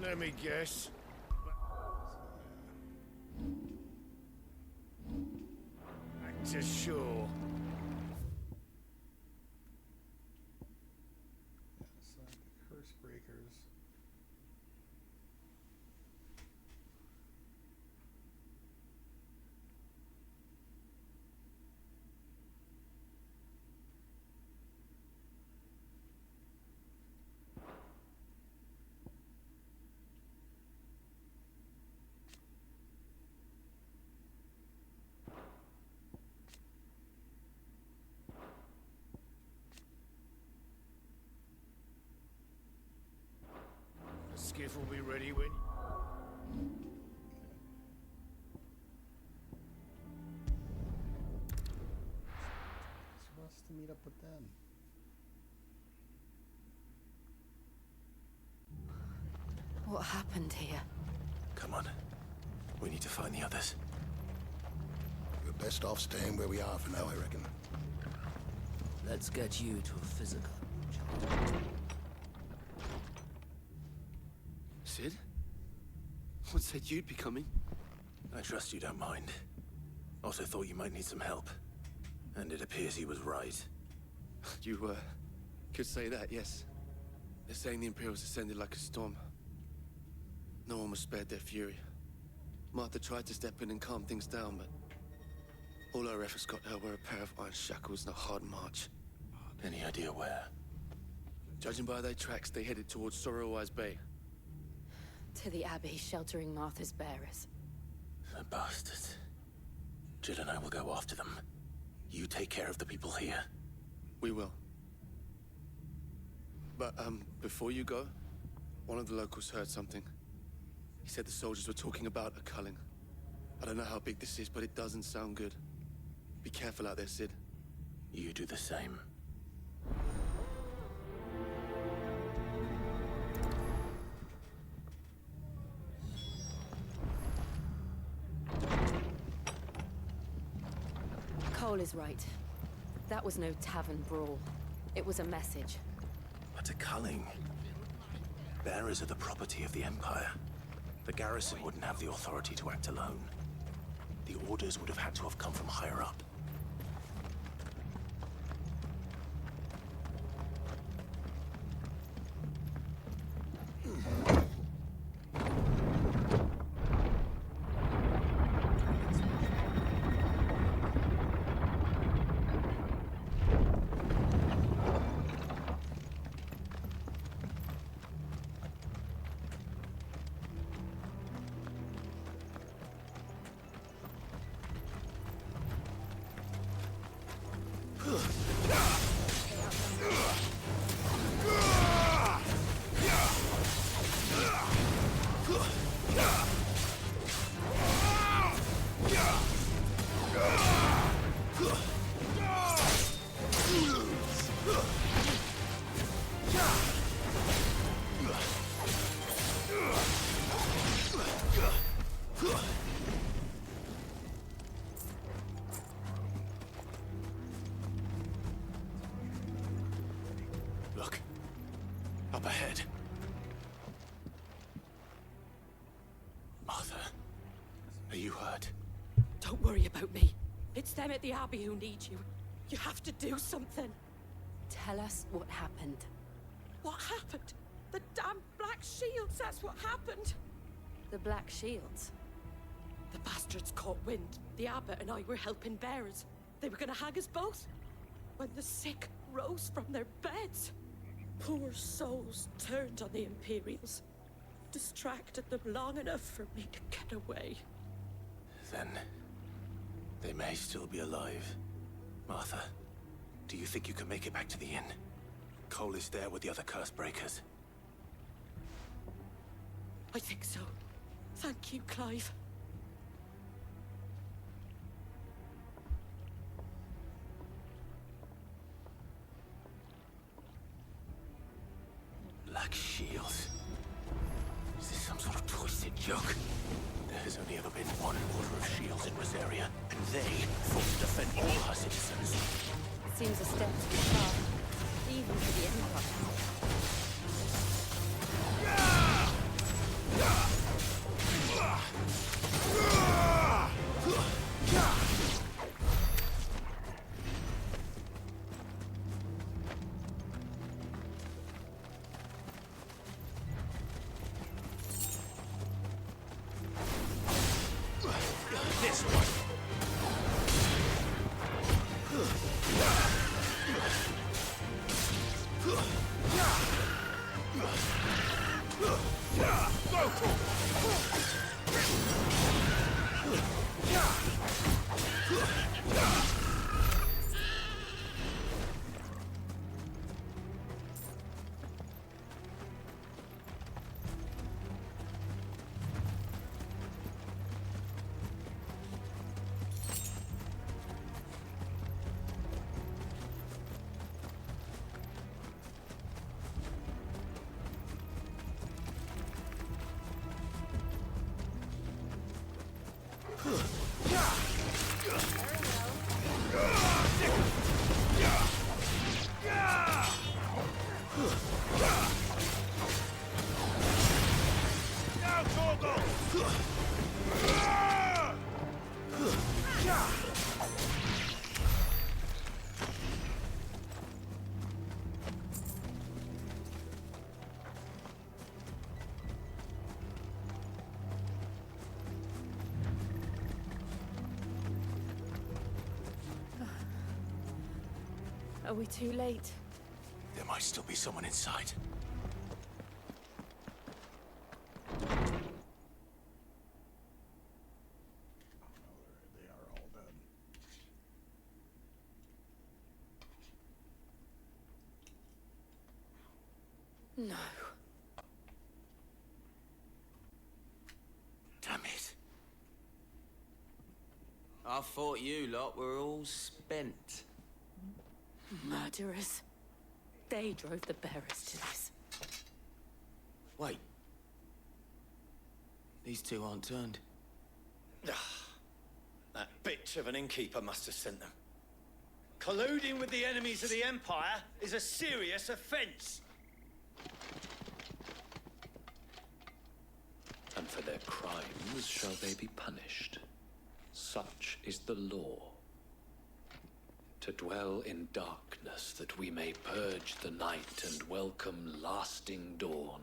Let me guess. Back to shore. Curse breakers. The skiff will be ready when... She wants to meet up with them. What happened here? Come on. We need to find the others. We're best off staying where we are for now, I reckon. Let's get you to a physical. Sid? What said you'd be coming? I trust you don't mind. Also thought you might need some help. And it appears he was right. You, could say that, yes. They're saying the Imperials descended like a storm. No one was spared their fury. Martha tried to step in and calm things down, but all our efforts got her were a pair of iron shackles and a hard march. Any idea where? Judging by their tracks, they headed towards Sorrowwise Bay. To the Abbey sheltering Martha's bearers. The bastards. Jill and I will go after them. You take care of the people here. We will. But, before you go, one of the locals heard something. He said the soldiers were talking about a culling. I don't know how big this is, but it doesn't sound good. Be careful out there, Sid. You do the same. Cole is right. That was no tavern brawl. It was a message. But a culling. Bearers are the property of the Empire. The garrison wouldn't have the authority to act alone. The orders would have had to have come from higher up. Look. Up ahead. Martha, are you hurt? Don't worry about me. It's them at the Abbey who need you. You have to do something. Tell us what happened. What happened? The damn Black Shields, that's what happened. The Black Shields? The bastards caught wind. The Abbot and I were helping bearers. They were gonna hang us both. When the sick rose from their beds, poor souls turned on the Imperials. Distracted them long enough for me to get away. Then they may still be alive. Martha, do you think you can make it back to the inn? Cole is there with the other curse breakers. I think so. Thank you, Clive. Black Shields. Is this some sort of twisted joke? There has only ever been one order of shields in Rosaria, and they fought to defend all her citizens. Seems a step too far, even for the Empire. Are we too late? There might still be someone inside. They are all dead. No. Damn it. I thought you lot were all spent. Murderers. They drove the bearers to this. Wait. These two aren't turned. That bitch of an innkeeper must have sent them. Colluding with the enemies of the Empire is a serious offense. And for their crimes shall they be punished. Such is the law. To dwell in darkness that we may purge the night and welcome lasting dawn.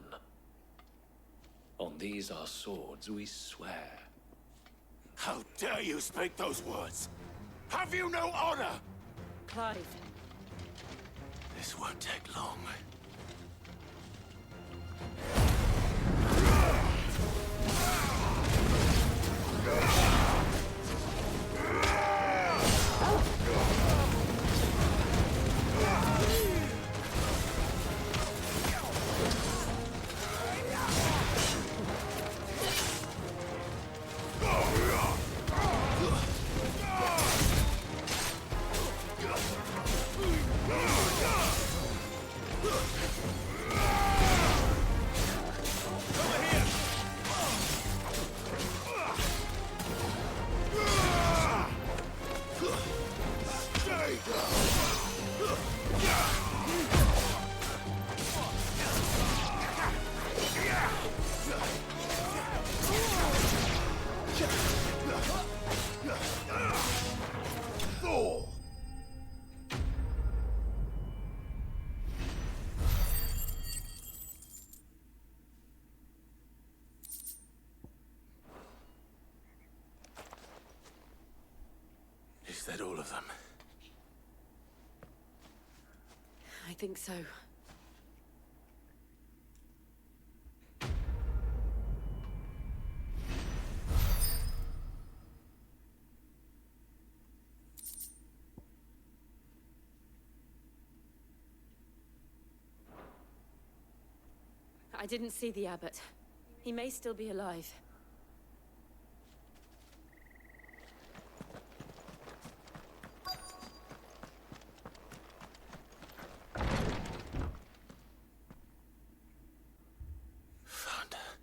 On these our swords we swear. How dare you speak those words? Have you no honor? Clive. This won't take long. Is that all of them? I think so. I didn't see the abbot. He may still be alive. Found her.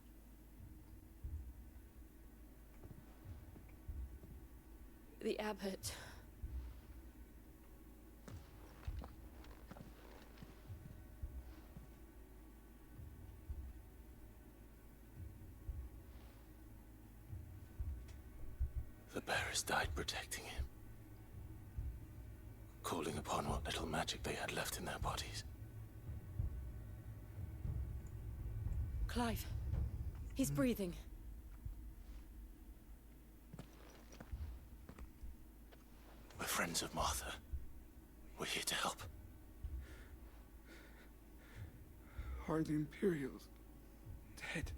The abbot. The bearers died protecting him. Calling upon what little magic they had left in their bodies. Clive. He's breathing. We're friends of Martha. We're here to help. Are the Imperials dead?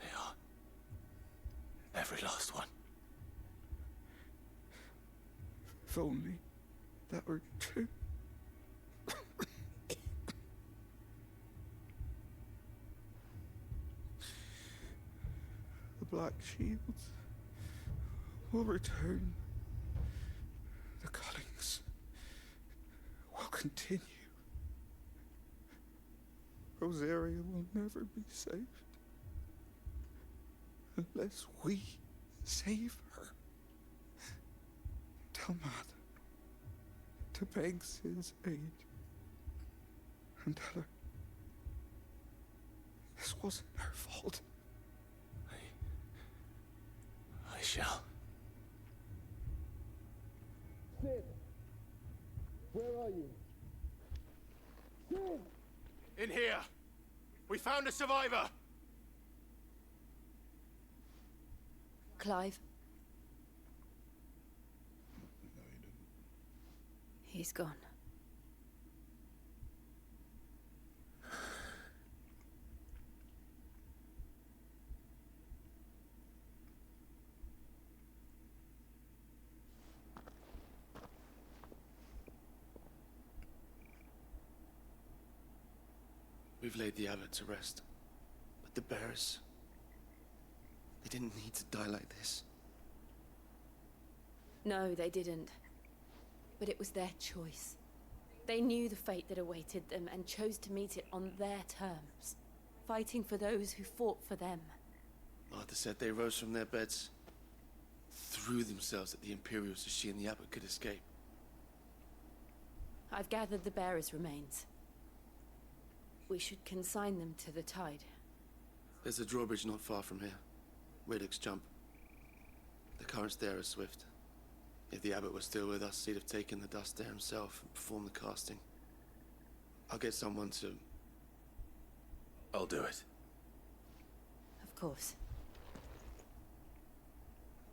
They are. Every last one. If only that were true. The Black Shields will return. The Cullings will continue. Rosaria will never be saved unless we save her. Tell Mother to beg Sid's aid and tell her this wasn't her fault. I shall. Sid! Where are you? Sid! In here! We found a survivor! Clive. No, you didn't. He's gone. We've laid the abbot to rest. But the bearers... they didn't need to die like this. No, they didn't. But it was their choice. They knew the fate that awaited them and chose to meet it on their terms, fighting for those who fought for them. Martha said they rose from their beds, threw themselves at the Imperials so she and the abbot could escape. I've gathered the bearers' remains. We should consign them to the tide. There's a drawbridge not far from here. Riddick's Jump. The currents there are swift. If the abbot was still with us, he'd have taken the dust there himself and performed the casting. I'll get someone to... I'll do it. Of course.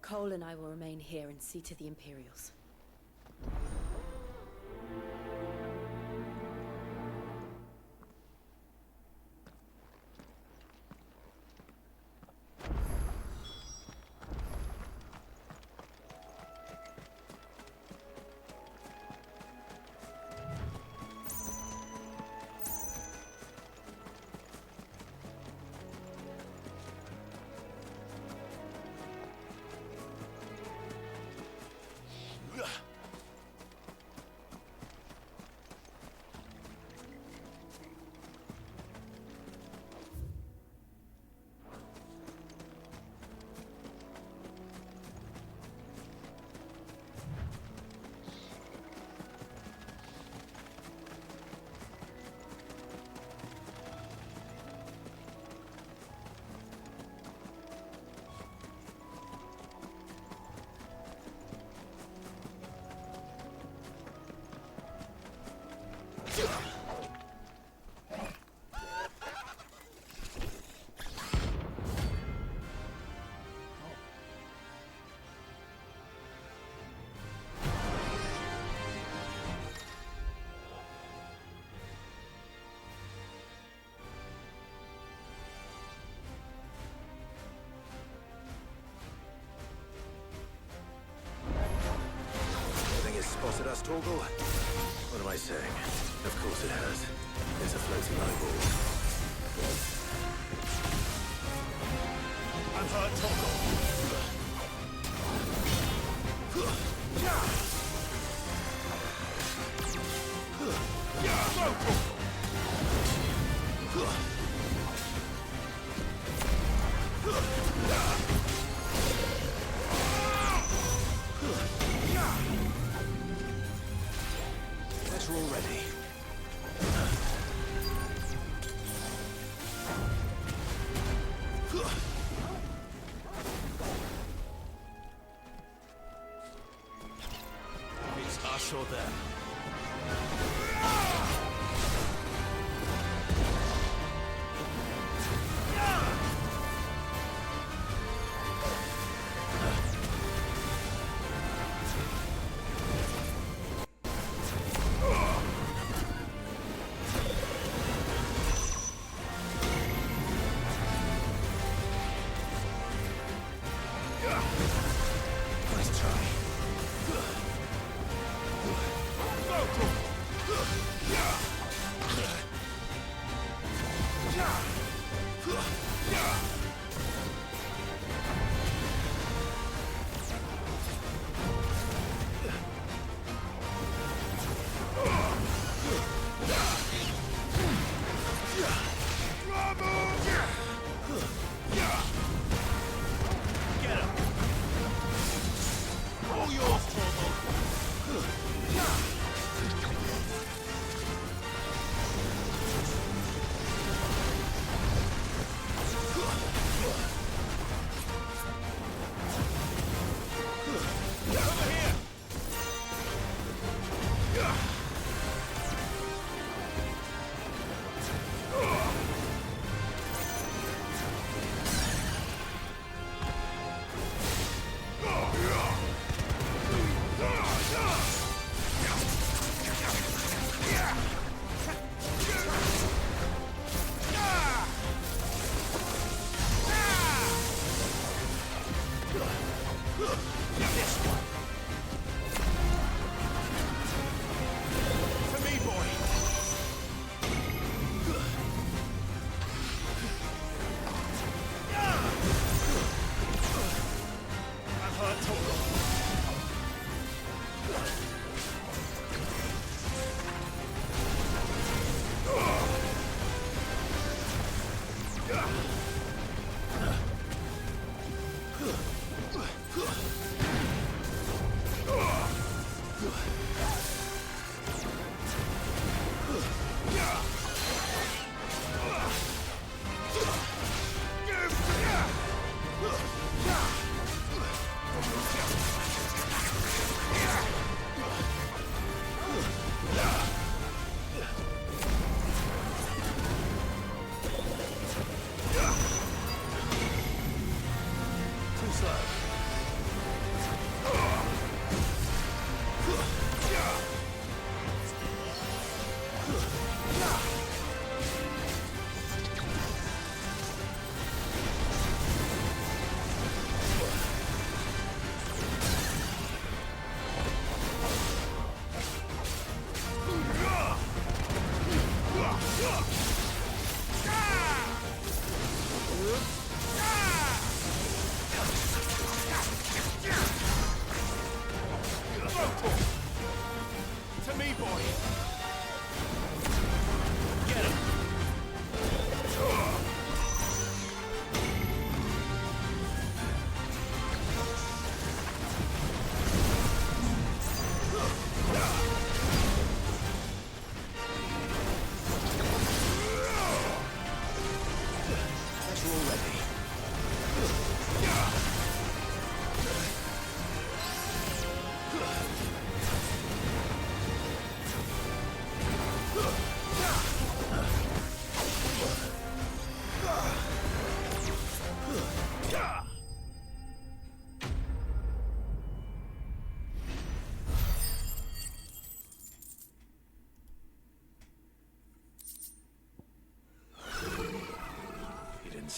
Cole and I will remain here and see to the Imperials. Spotted us, Torgal? What am I saying? Of course it has. There's a floating eyeball. I'm hurt, Torgal. We're all ready. It's us or them.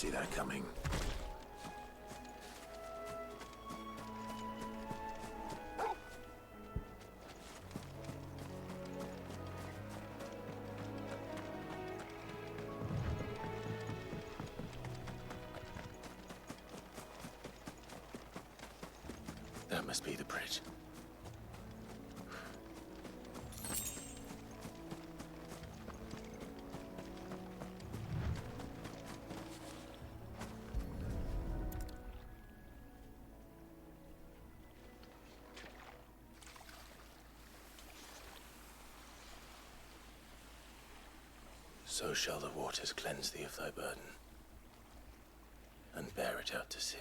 see that coming. That must be the bridge. So shall the waters cleanse thee of thy burden, and bear it out to sea.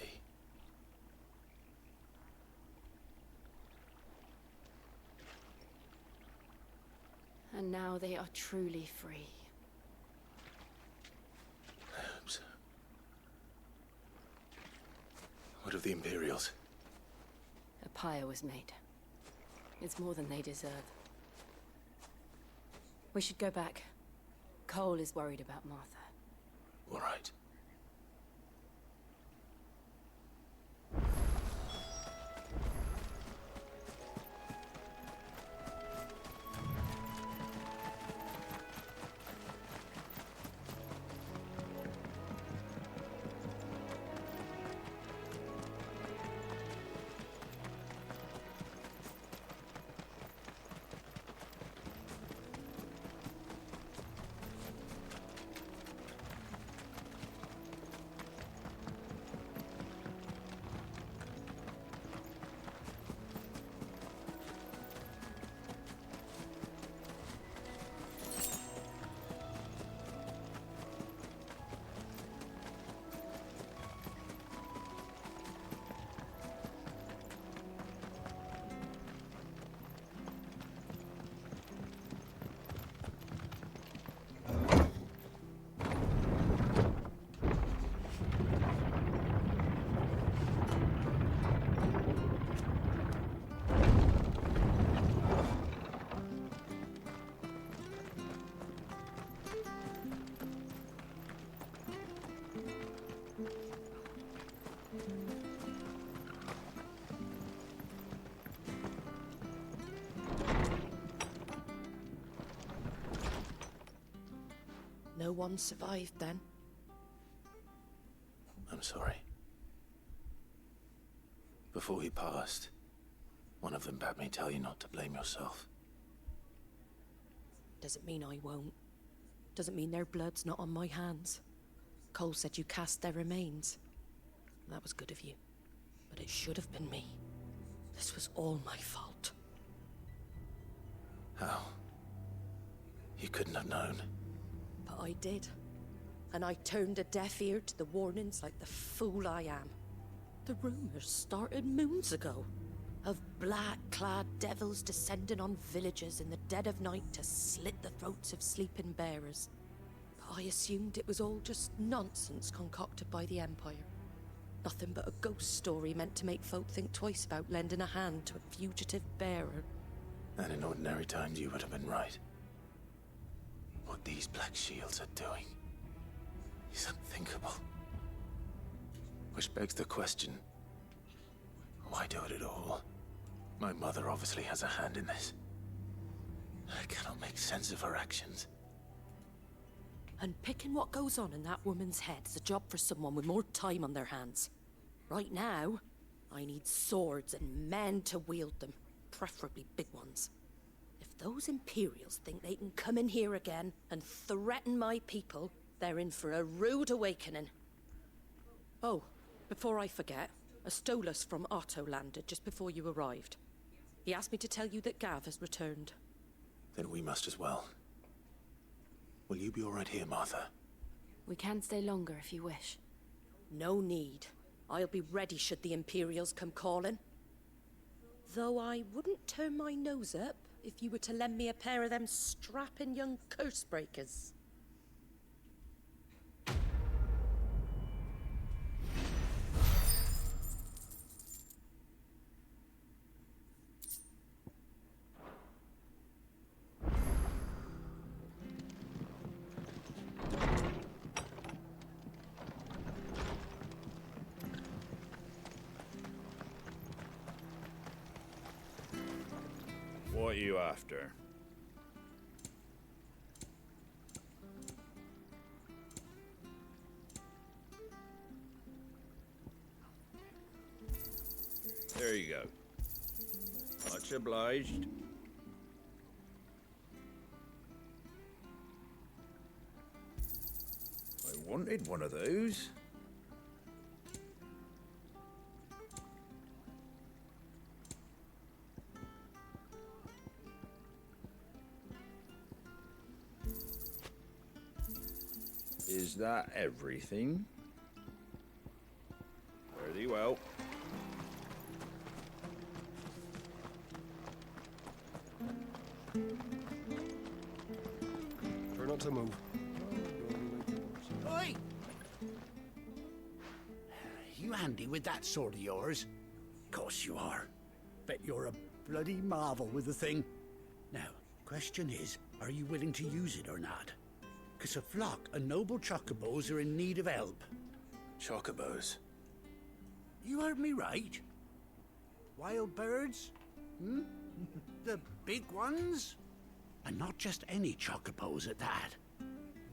And now they are truly free. I hope so. What of the Imperials? A pyre was made. It's more than they deserve. We should go back. Cole is worried about Martha. All right. No one survived then? I'm sorry. Before he passed, one of them bade me tell you not to blame yourself. Doesn't mean I won't. Doesn't mean their blood's not on my hands. Cole said you cast their remains. That was good of you. But it should have been me. This was all my fault. How? You couldn't have known. But I did. And I turned a deaf ear to the warnings like the fool I am. The rumors started moons ago. Of black-clad devils descending on villages in the dead of night to slit the throats of sleeping bearers. But I assumed it was all just nonsense concocted by the Empire. Nothing but a ghost story meant to make folk think twice about lending a hand to a fugitive bearer. And in ordinary times you would have been right. What these Black Shields are doing is unthinkable. Which begs the question, why do it at all? My mother obviously has a hand in this. I cannot make sense of her actions. And picking what goes on in that woman's head is a job for someone with more time on their hands. Right now, I need swords and men to wield them, preferably big ones. If those Imperials think they can come in here again and threaten my people, they're in for a rude awakening. Oh, before I forget, a Stolas from Otto landed just before you arrived. He asked me to tell you that Gav has returned. Then we must as well. Will you be all right here, Martha? We can stay longer if you wish. No need. I'll be ready should the Imperials come calling. Though I wouldn't turn my nose up if you were to lend me a pair of them strapping young curse breakers. What are you after? There you go. Much obliged. I wanted one of those. Is that everything? Fare thee well. Try not to move. Oi! You handy with that sword of yours? Course you are. Bet you're a bloody marvel with the thing. Now, question is, are you willing to use it or not? 'Cause a flock of noble chocobos are in need of help. Chocobos? You heard me right. Wild birds? Hmm? The big ones? And not just any chocobos at that.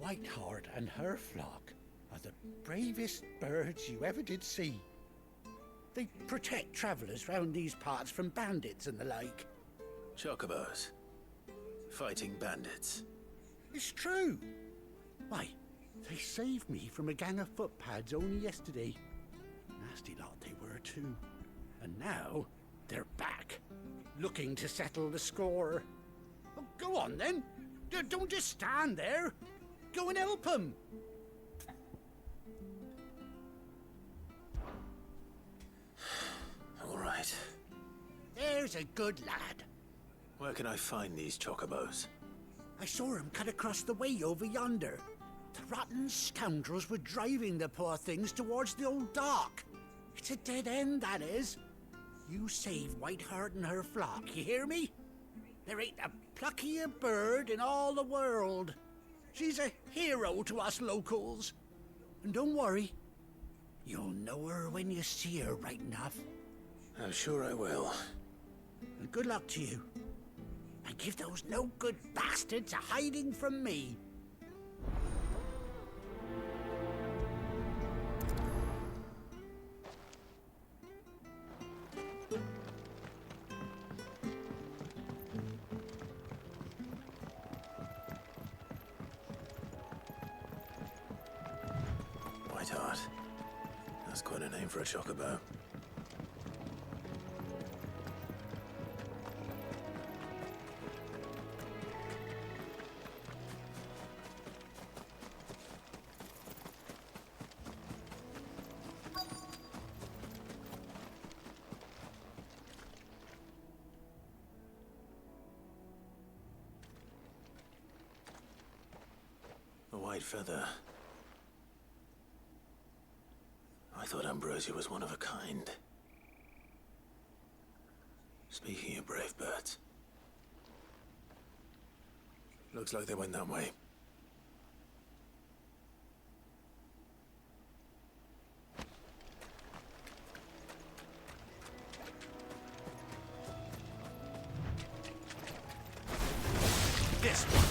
Whiteheart and her flock are the bravest birds you ever did see. They protect travelers round these parts from bandits and the like. Chocobos? Fighting bandits? It's true. Why, they saved me from a gang of footpads only yesterday. Nasty lot they were too. And now they're back, looking to settle the score. Oh, go on then. Don't just stand there. Go and help them. All right. There's a good lad. Where can I find these chocobos? I saw him cut across the way over yonder. The rotten scoundrels were driving the poor things towards the old dock. It's a dead end, that is. You save Whiteheart and her flock, you hear me? There ain't a pluckier bird in all the world. She's a hero to us locals. And don't worry, you'll know her when you see her right enough. I'm sure I will. And good luck to you. And give those no-good bastards a hiding from me. Whiteheart. That's quite a name for a chocobo. A white feather. I thought Ambrosia was one of a kind. Speaking of brave birds. Looks like they went that way. This one.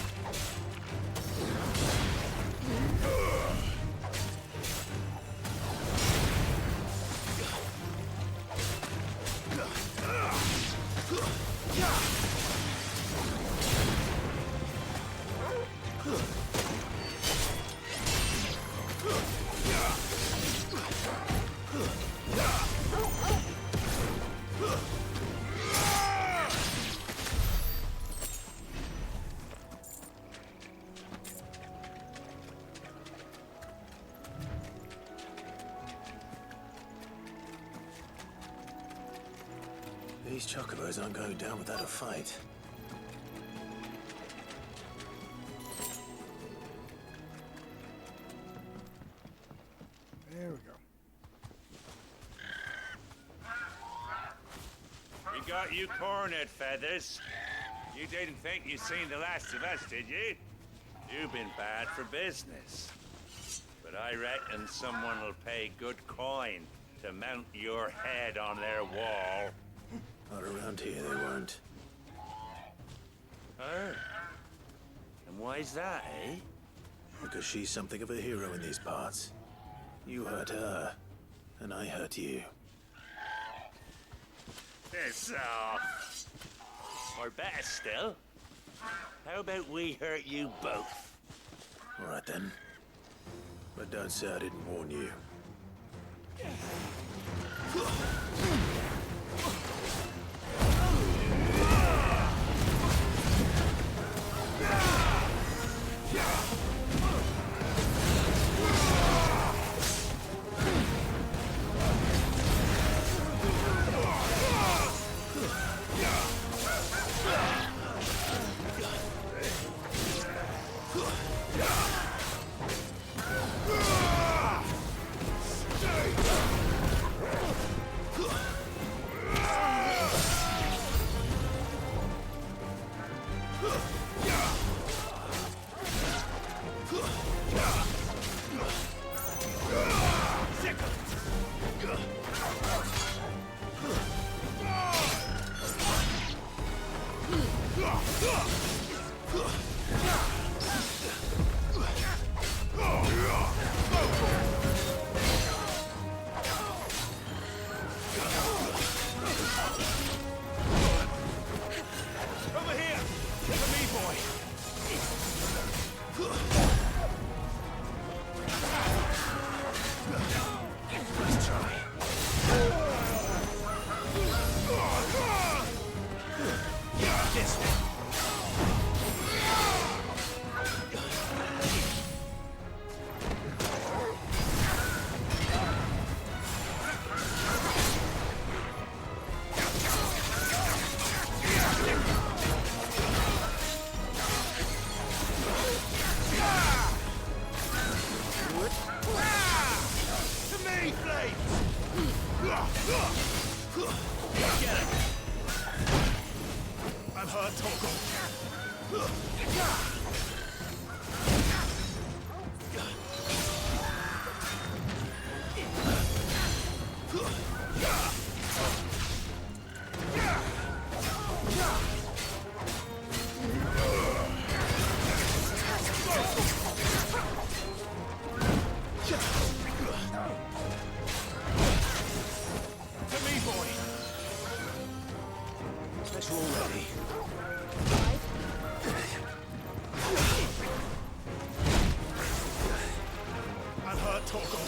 These chocobos aren't going down without a fight. There we go. We got you cornered, Feathers. You didn't think you'd seen the last of us, did you? You've been bad for business. But I reckon someone will pay good coin to mount your head on their wall. Not around here, they won't. Her? And why's that, eh? Because she's something of a hero in these parts. You hurt her, and I hurt you. Piss off. Or better still, how about we hurt you both? All right then. But don't say I didn't warn you. I'm hurt, Torgal. To me, boy. That's all ready. I'm hurt, Torgal.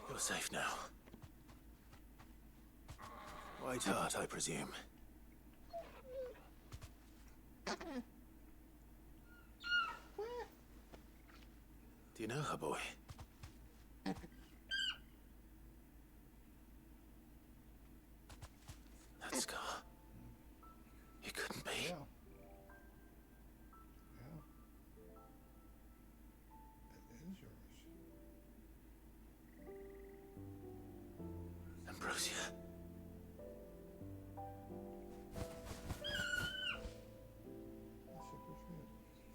You're safe now. White Heart, I presume. Do you know her, boy? That scar. It couldn't be. Yeah. It is yours. Ambrosia.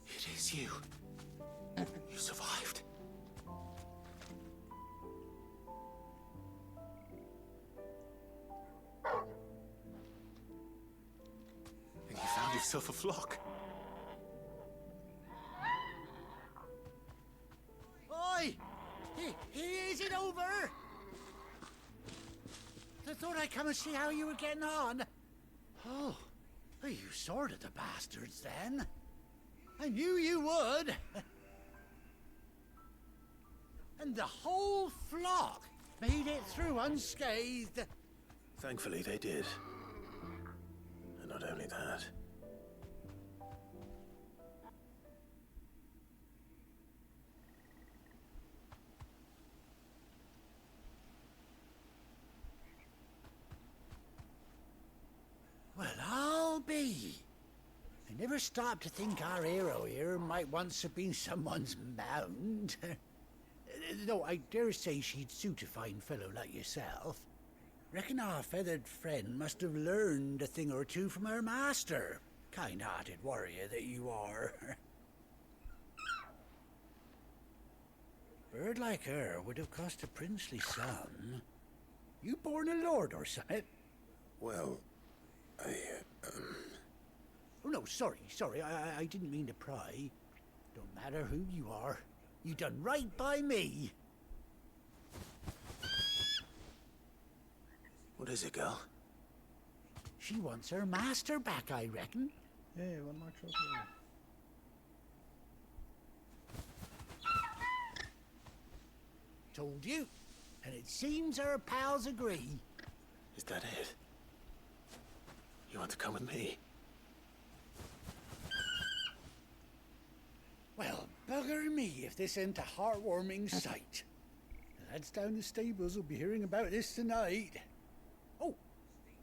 It is you. You survived. And you found yourself a flock. Oi! Is it over? I thought I'd come and see how you were getting on. Oh, you sorted the bastards then. I knew you would. And the whole flock. made it through unscathed. Thankfully, they did. And not only that. Well, I'll be. I never stopped to think our hero here might once have been someone's mount. Though I dare say she'd suit a fine fellow like yourself. Reckon our feathered friend must have learned a thing or two from her master. Kind-hearted warrior that you are. Bird like her would have cost a princely sum. You born a lord or something? Well, Oh, no, sorry. I didn't mean to pry. Don't matter who you are. You done right by me. What is it, girl? She wants her master back, I reckon. Hey, one more trophy. Told you. And it seems her pals agree. Is that it? You want to come with me? Well, bugger me if this ain't a heartwarming sight. The lads down the stables will be hearing about this tonight. Oh,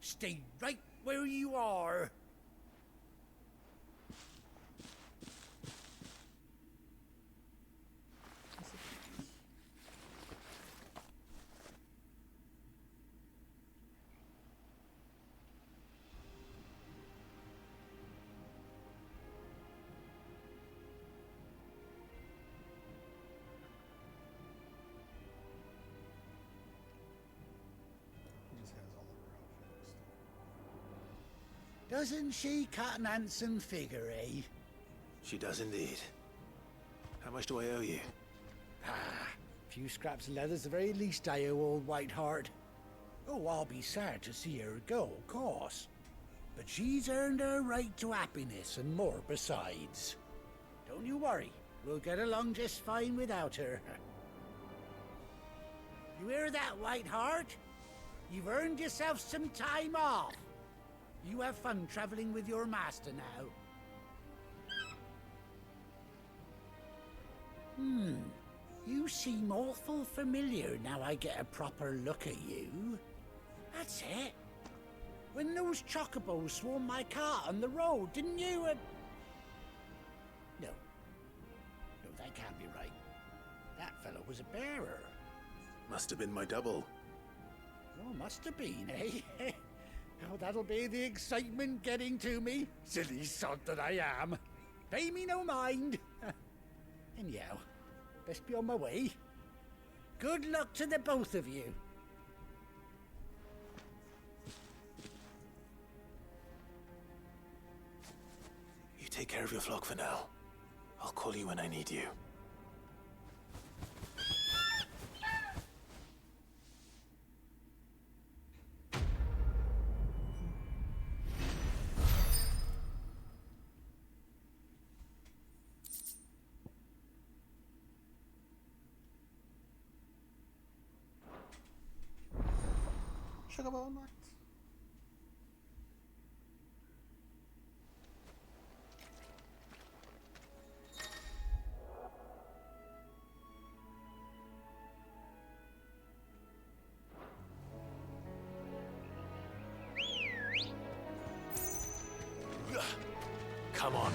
stay right where you are. Doesn't she cut an handsome figure, eh? She does indeed. How much do I owe you? Ah, a few scraps of leather's the very least I owe old Whiteheart. Oh, I'll be sad to see her go, of course. But she's earned her right to happiness and more besides. Don't you worry, we'll get along just fine without her. You hear that, Whiteheart? You've earned yourself some time off. You have fun traveling with your master now. You seem awful familiar now I get a proper look at you. That's it. When those chocobos swarmed my cart on the road, didn't you? No, that can't be right. That fellow was a bearer. Must have been my double. Oh, must have been, eh? Oh, that'll be the excitement getting to me. Silly sod that I am. Pay me no mind. Anyhow, best be on my way. Good luck to the both of you. You take care of your flock for now. I'll call you when I need you. Chocobo unlocked. Come on.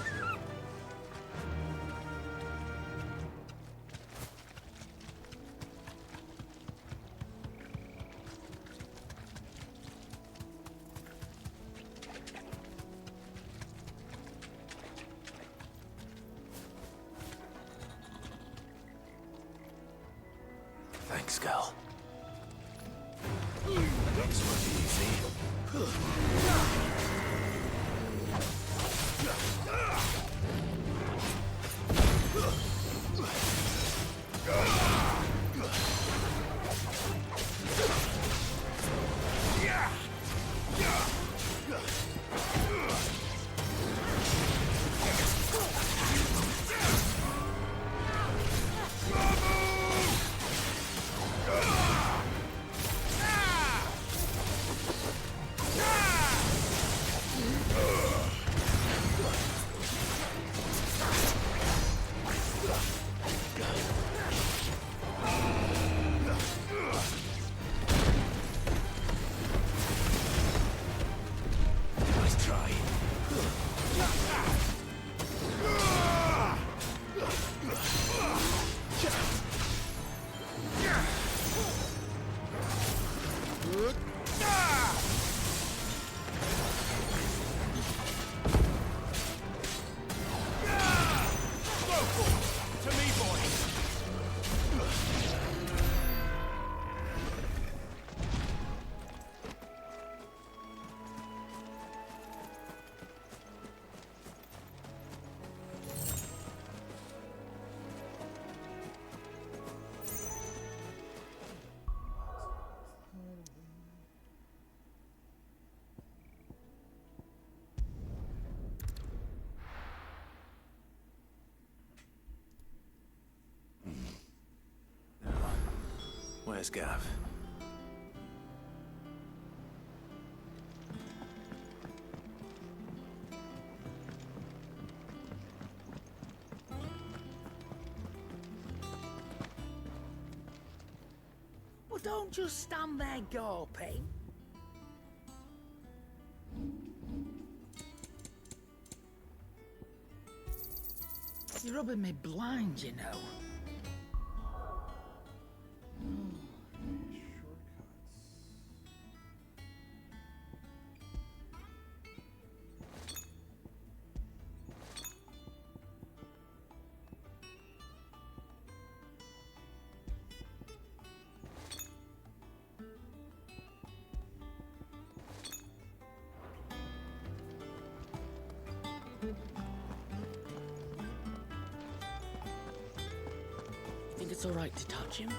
Thanks, Gal. This won't be easy. Where's Gav? Well, don't just stand there gawping. You're rubbing me blind, you know. Think it's all right to touch him?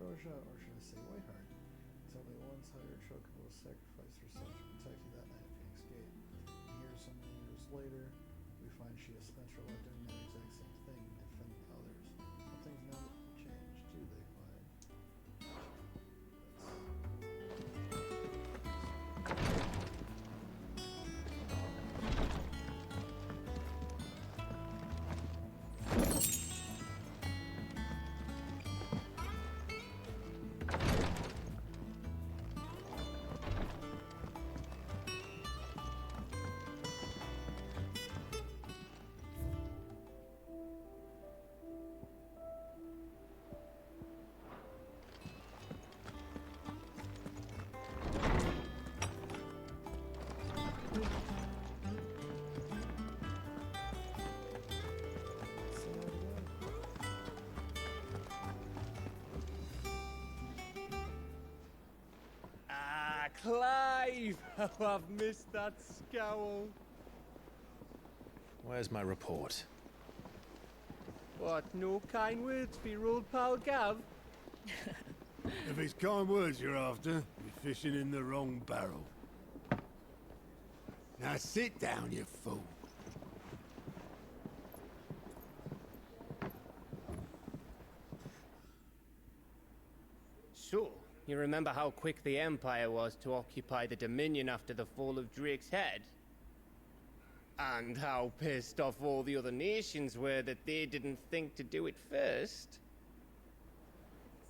Ambrosia, or should I say Whiteheart? It's only one tired choker will sacrifice herself to protect you that night at Phoenix Gate. And here, so many years later, we find she has spent her life doing that exact same thing, defending others. Some things never change, do they, Clyde? Clive! Oh, I've missed that scowl. Where's my report? What, no kind words for your old pal Gav? If it's kind words you're after, you're fishing in the wrong barrel. Now sit down, you fool. So, you remember how quick the Empire was to occupy the Dominion after the fall of Drake's head? And how pissed off all the other nations were that they didn't think to do it first?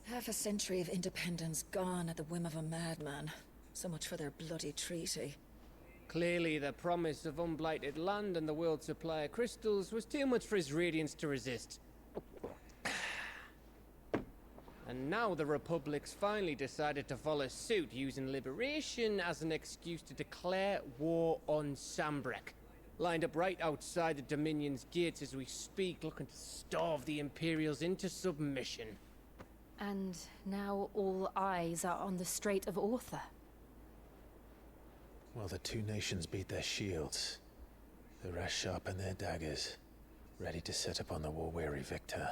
Half a century of independence gone at the whim of a madman. So much for their bloody treaty. Clearly, the promise of unblighted land and the world's supply of crystals was too much for his radiance to resist. And now the Republic's finally decided to follow suit, using liberation as an excuse to declare war on Sambrek. Lined up right outside the Dominion's gates as we speak, looking to starve the Imperials into submission. And now all eyes are on the Strait of Author. Well, the two nations beat their shields. The rest sharpen their daggers, ready to set upon the war-weary victor.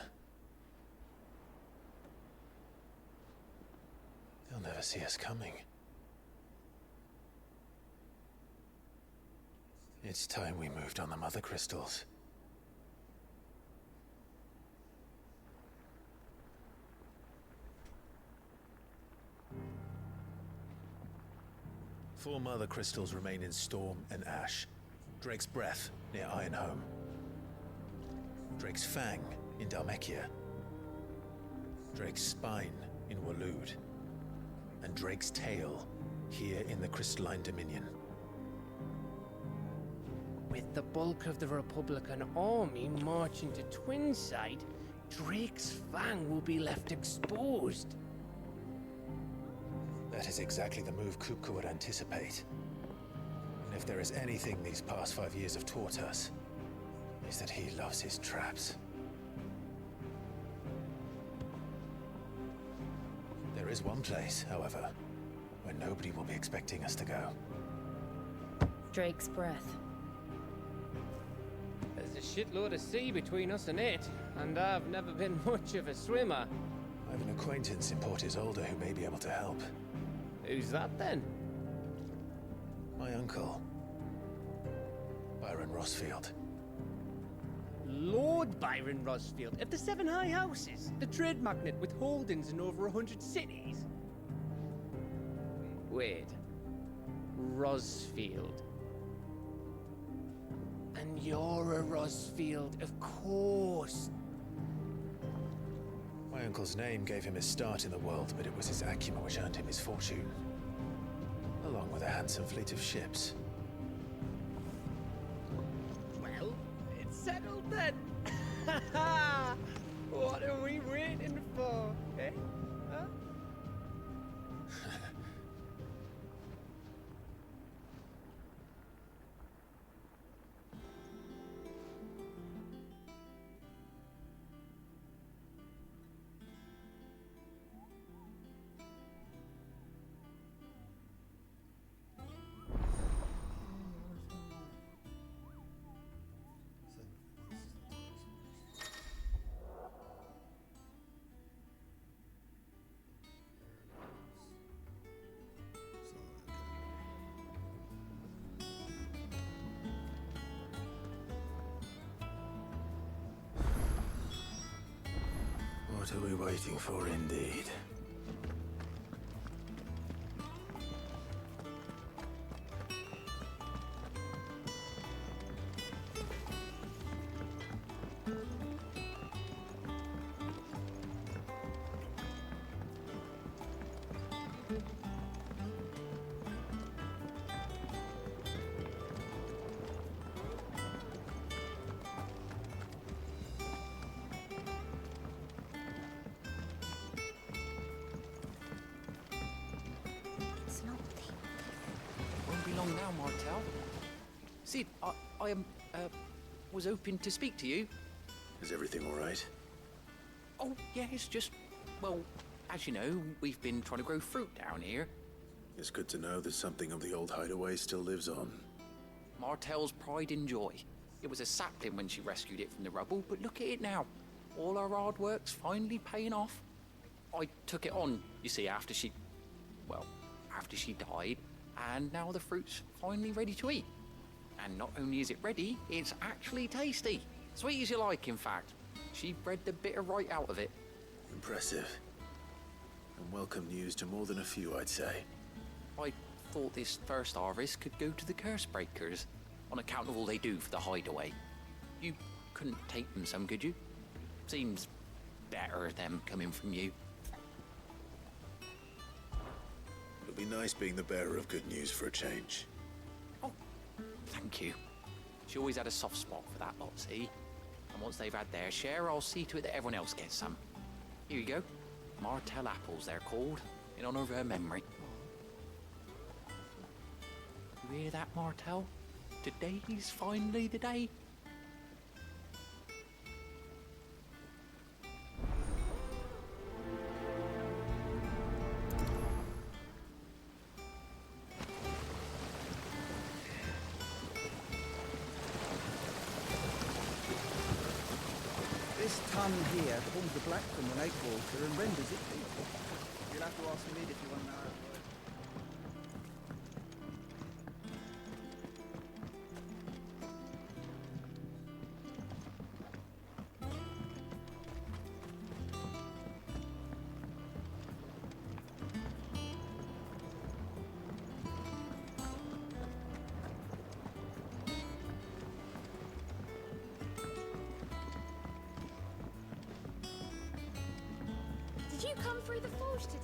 They'll never see us coming. It's time we moved on the Mother Crystals. Four Mother Crystals remain in Storm and Ash. Drake's Breath near Ironhome. Drake's Fang in Dhalmekia. Drake's Spine in Waloed. And Drake's Tail here in the Crystalline Dominion. With the bulk of the Republican army marching to Twinside, Drake's Fang will be left exposed. That is exactly the move Kupka would anticipate. And if there is anything these past 5 years have taught us, is that he loves his traps. is one place, however, where nobody will be expecting us to go. Drake's breath. There's a shitload of sea between us and it, and I've never been much of a swimmer. I have an acquaintance in Port Isolde who may be able to help. Who's that then? My uncle, Byron Rosfield. Lord Byron Rosfield of the Seven High Houses, the trade magnate with holdings in over 100 cities. Wait, Rosfield. And you're a Rosfield, of course. My uncle's name gave him his start in the world, but it was his acumen which earned him his fortune, along with a handsome fleet of ships. Well, it's settled then. What are we waiting for, eh? Huh? What are we waiting for, indeed? Won't be long now, Martel. Sid, I was hoping to speak to you. Is everything all right? Oh, yeah, it's just, well, as you know, we've been trying to grow fruit down here. It's good to know that something of the old hideaway still lives on. Martel's pride and joy. It was a sapling when she rescued it from the rubble, but look at it now. All our hard work's finally paying off. I took it on, you see, after she died, and now the fruit's finally ready to eat. And not only is it ready, it's actually tasty. Sweet as you like, in fact. She bred the bitter right out of it. Impressive. And welcome news to more than a few, I'd say. I thought this first harvest could go to the curse breakers, on account of all they do for the hideaway. You couldn't take them some, could you? Seems better them coming from you. It'll be nice being the bearer of good news for a change. Oh, thank you. She always had a soft spot for that lot, see? And once they've had their share, I'll see to it that everyone else gets some. Here you go. Martel apples, they're called, in honor of her memory. You hear that, Martel? Today's finally the day. This tongue here pulls the black from the night water and renders it drinkable. You'll have to ask Mid if you want to know how it works. Did you come through the forge today?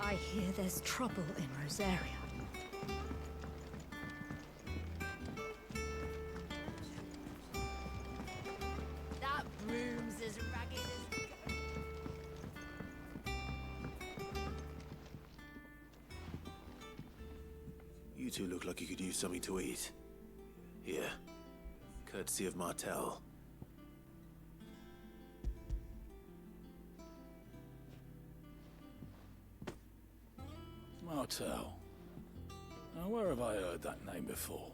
I hear there's trouble in Rosaria. That broom's as ragged as... You two look like you could use something to eat. Here. Courtesy of Martel. Martel. Now, where have I heard that name before?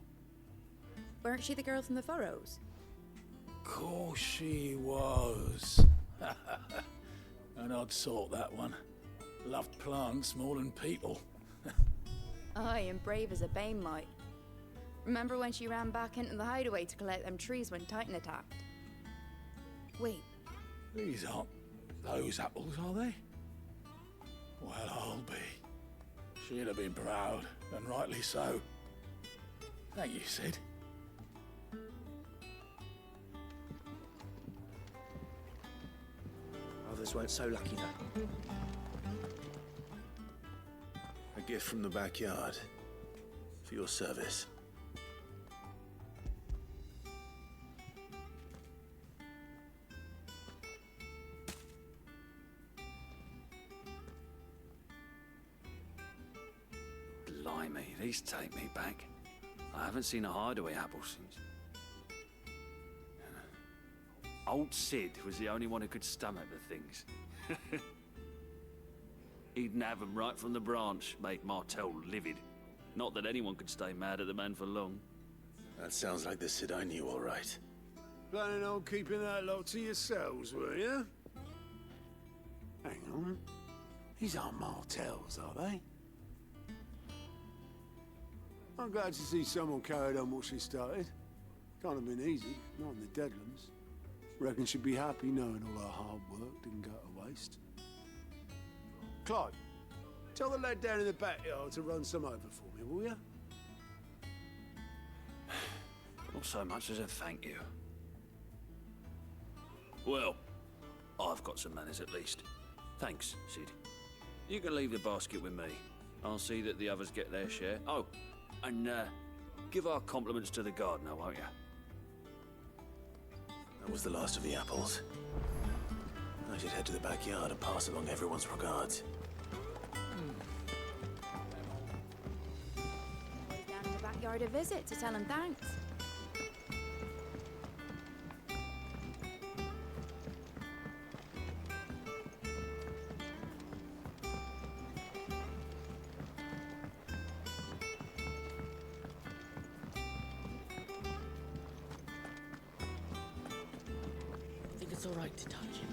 Weren't she the girl from the Furrows? Course she was. An odd sort, that one. Loved plants more than people. Aye, and brave as a bane might. Remember when she ran back into the hideaway to collect them trees when Titan attacked? Wait, These aren't those apples, are they? Well, I'll be. She'd have been proud, and rightly so. Thank you, Sid. Others weren't so lucky, though. A gift from the backyard. For your service. Blimey, these take me back. I haven't seen a hideaway apple since. Old Sid was the only one who could stomach the things. He'd nab 'em right from the branch, made Martel livid. Not that anyone could stay mad at the man for long. That sounds like the Sid I knew, all right. Planning on keeping that lot to yourselves, were you? Hang on. These aren't Martels, are they? I'm glad to see someone carried on what she started. Can't have been easy, not in the Deadlands. Reckon she'd be happy knowing all her hard work didn't go to waste. Clive, tell the lad down in the backyard to run some over for me, will you? Not so much as a thank you. Well, I've got some manners at least. Thanks, Sid. You can leave the basket with me. I'll see that the others get their share. Oh, and give our compliments to the gardener, won't you? That was the last of the apples. I should head to the backyard and pass along everyone's regards. always down in the backyard a visit to tell him thanks. I think it's all right to touch him.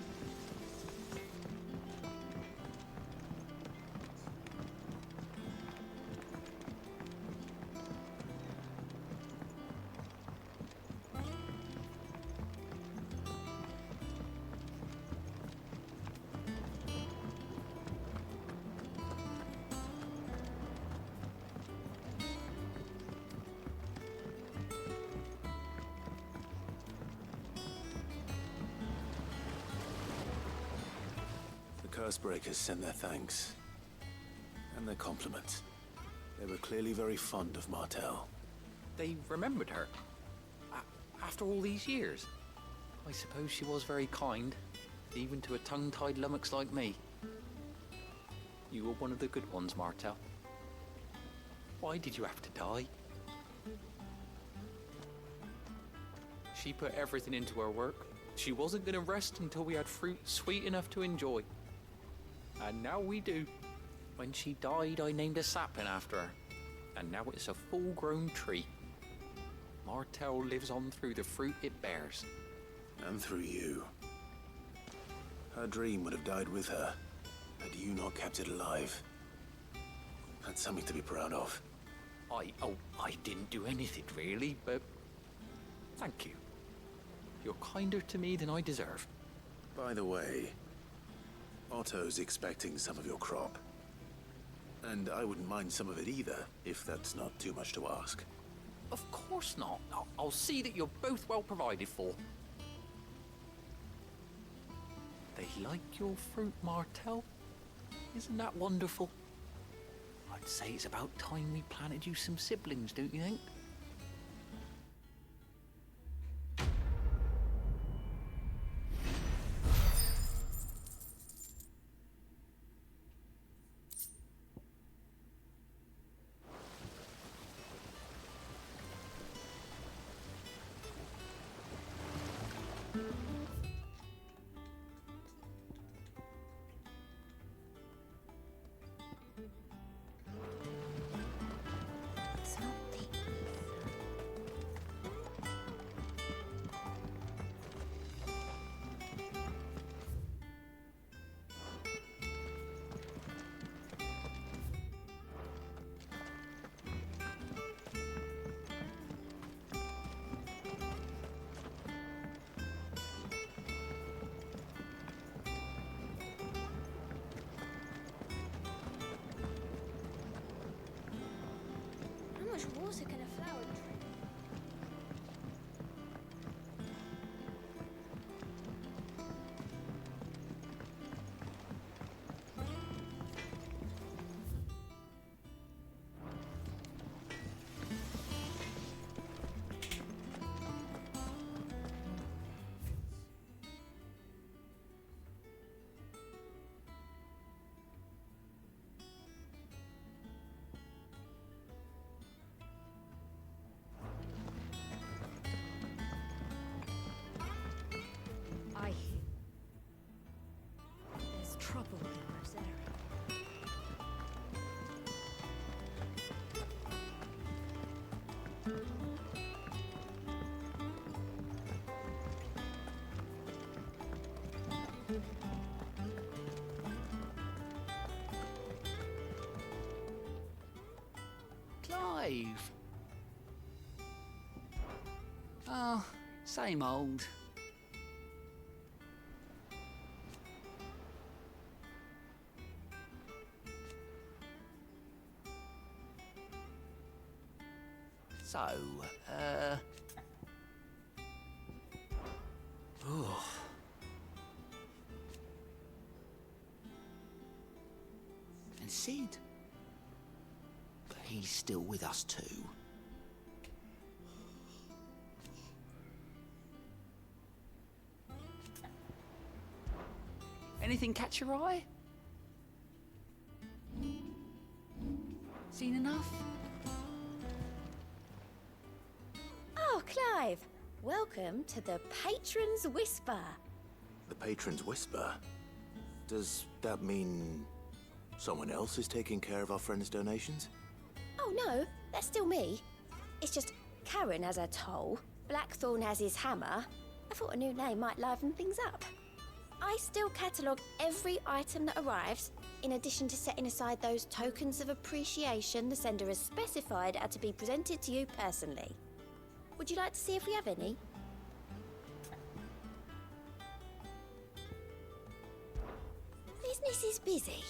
Cursebreakers sent their thanks. And their compliments. They were clearly very fond of Martel. They remembered her. After all these years. I suppose she was very kind, even to a tongue-tied lummox like me. You were one of the good ones, Martel. Why did you have to die? She put everything into her work. She wasn't going to rest until we had fruit sweet enough to enjoy. And now we do. When she died, I named a sapling after her. And now it's a full-grown tree. Martel lives on through the fruit it bears. And through you. Her dream would have died with her, had you not kept it alive. That's something to be proud of. I didn't do anything really, but thank you. You're kinder to me than I deserve. By the way, Otto's expecting some of your crop. And I wouldn't mind some of it either, if that's not too much to ask. Of course not. I'll see that you're both well provided for. They like your fruit, Martel. Isn't that wonderful? I'd say it's about time we planted you some siblings, don't you think? How much water can a flower drink? I hear there's trouble in Rosera. Clive. Oh, same old. So, oh. And Sid? But he's still with us too. Anything catch your eye? Seen enough? Oh, Clive! Welcome to the Patron's Whisper. The Patron's Whisper? Does that mean someone else is taking care of our friend's donations? Oh no, that's still me. It's just Karen has her toll, Blackthorn has his hammer. I thought a new name might liven things up. I still catalogue every item that arrives, in addition to setting aside those tokens of appreciation the sender has specified are to be presented to you personally. Would you like to see if we have any? Business is busy.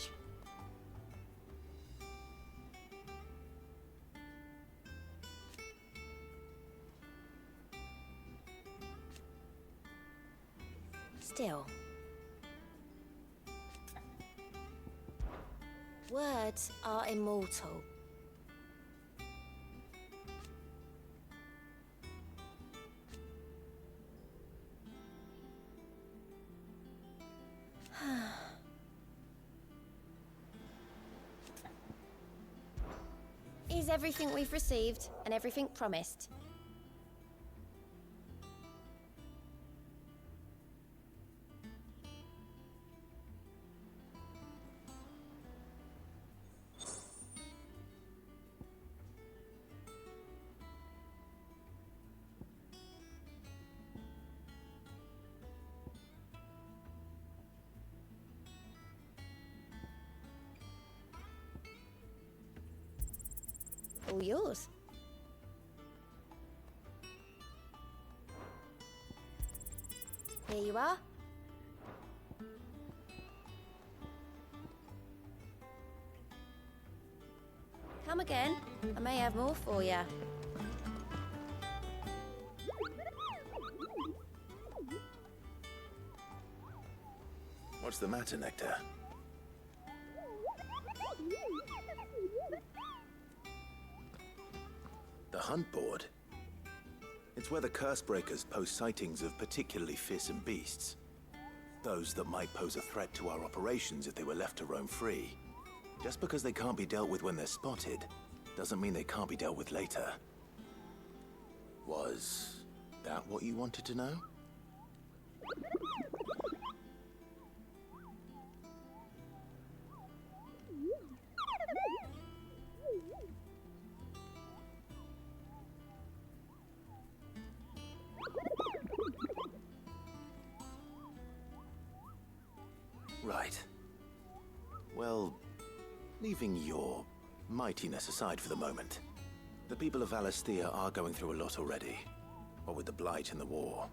Still. Words are immortal. Is everything we've received and everything promised? All yours. Here you are. Come again. I may have more for you. What's the matter, Nectar? hunt board? It's where the Cursebreakers post sightings of particularly fearsome beasts. Those that might pose a threat to our operations if they were left to roam free. Just because they can't be dealt with when they're spotted, doesn't mean they can't be dealt with later. Was that what you wanted to know? Right. Well, leaving your mightiness aside for the moment, the people of Valisthea are going through a lot already. What with the Blight and the war.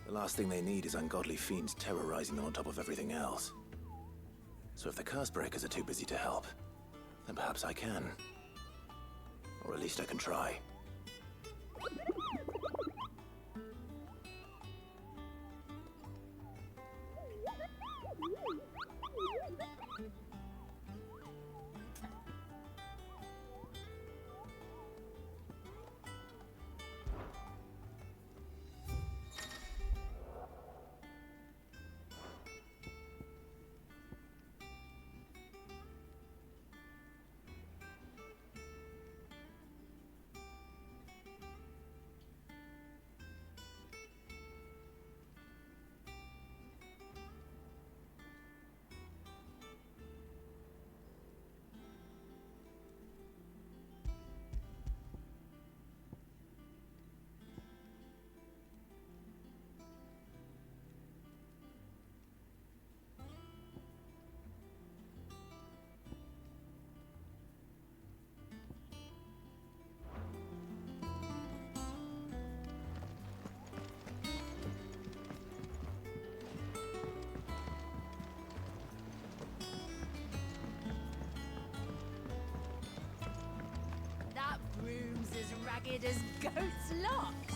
The last thing they need is ungodly fiends terrorizing them on top of everything else. So if the Cursebreakers are too busy to help, then perhaps I can. Or at least I can try. That broom's as ragged as goat's locks.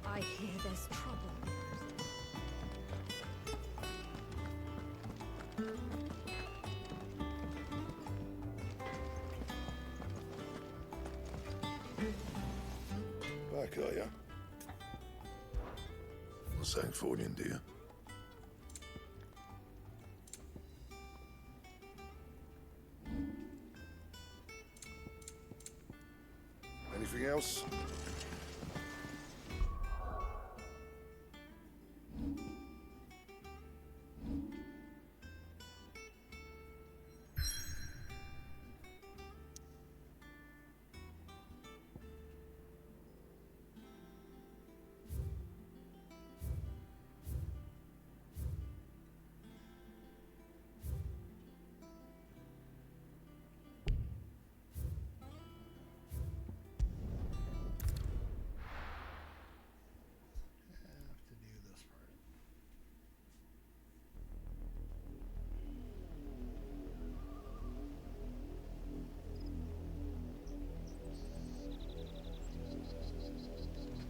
I hear there's trouble. Back, are ya? Not saying Fordian, do you? Anything else?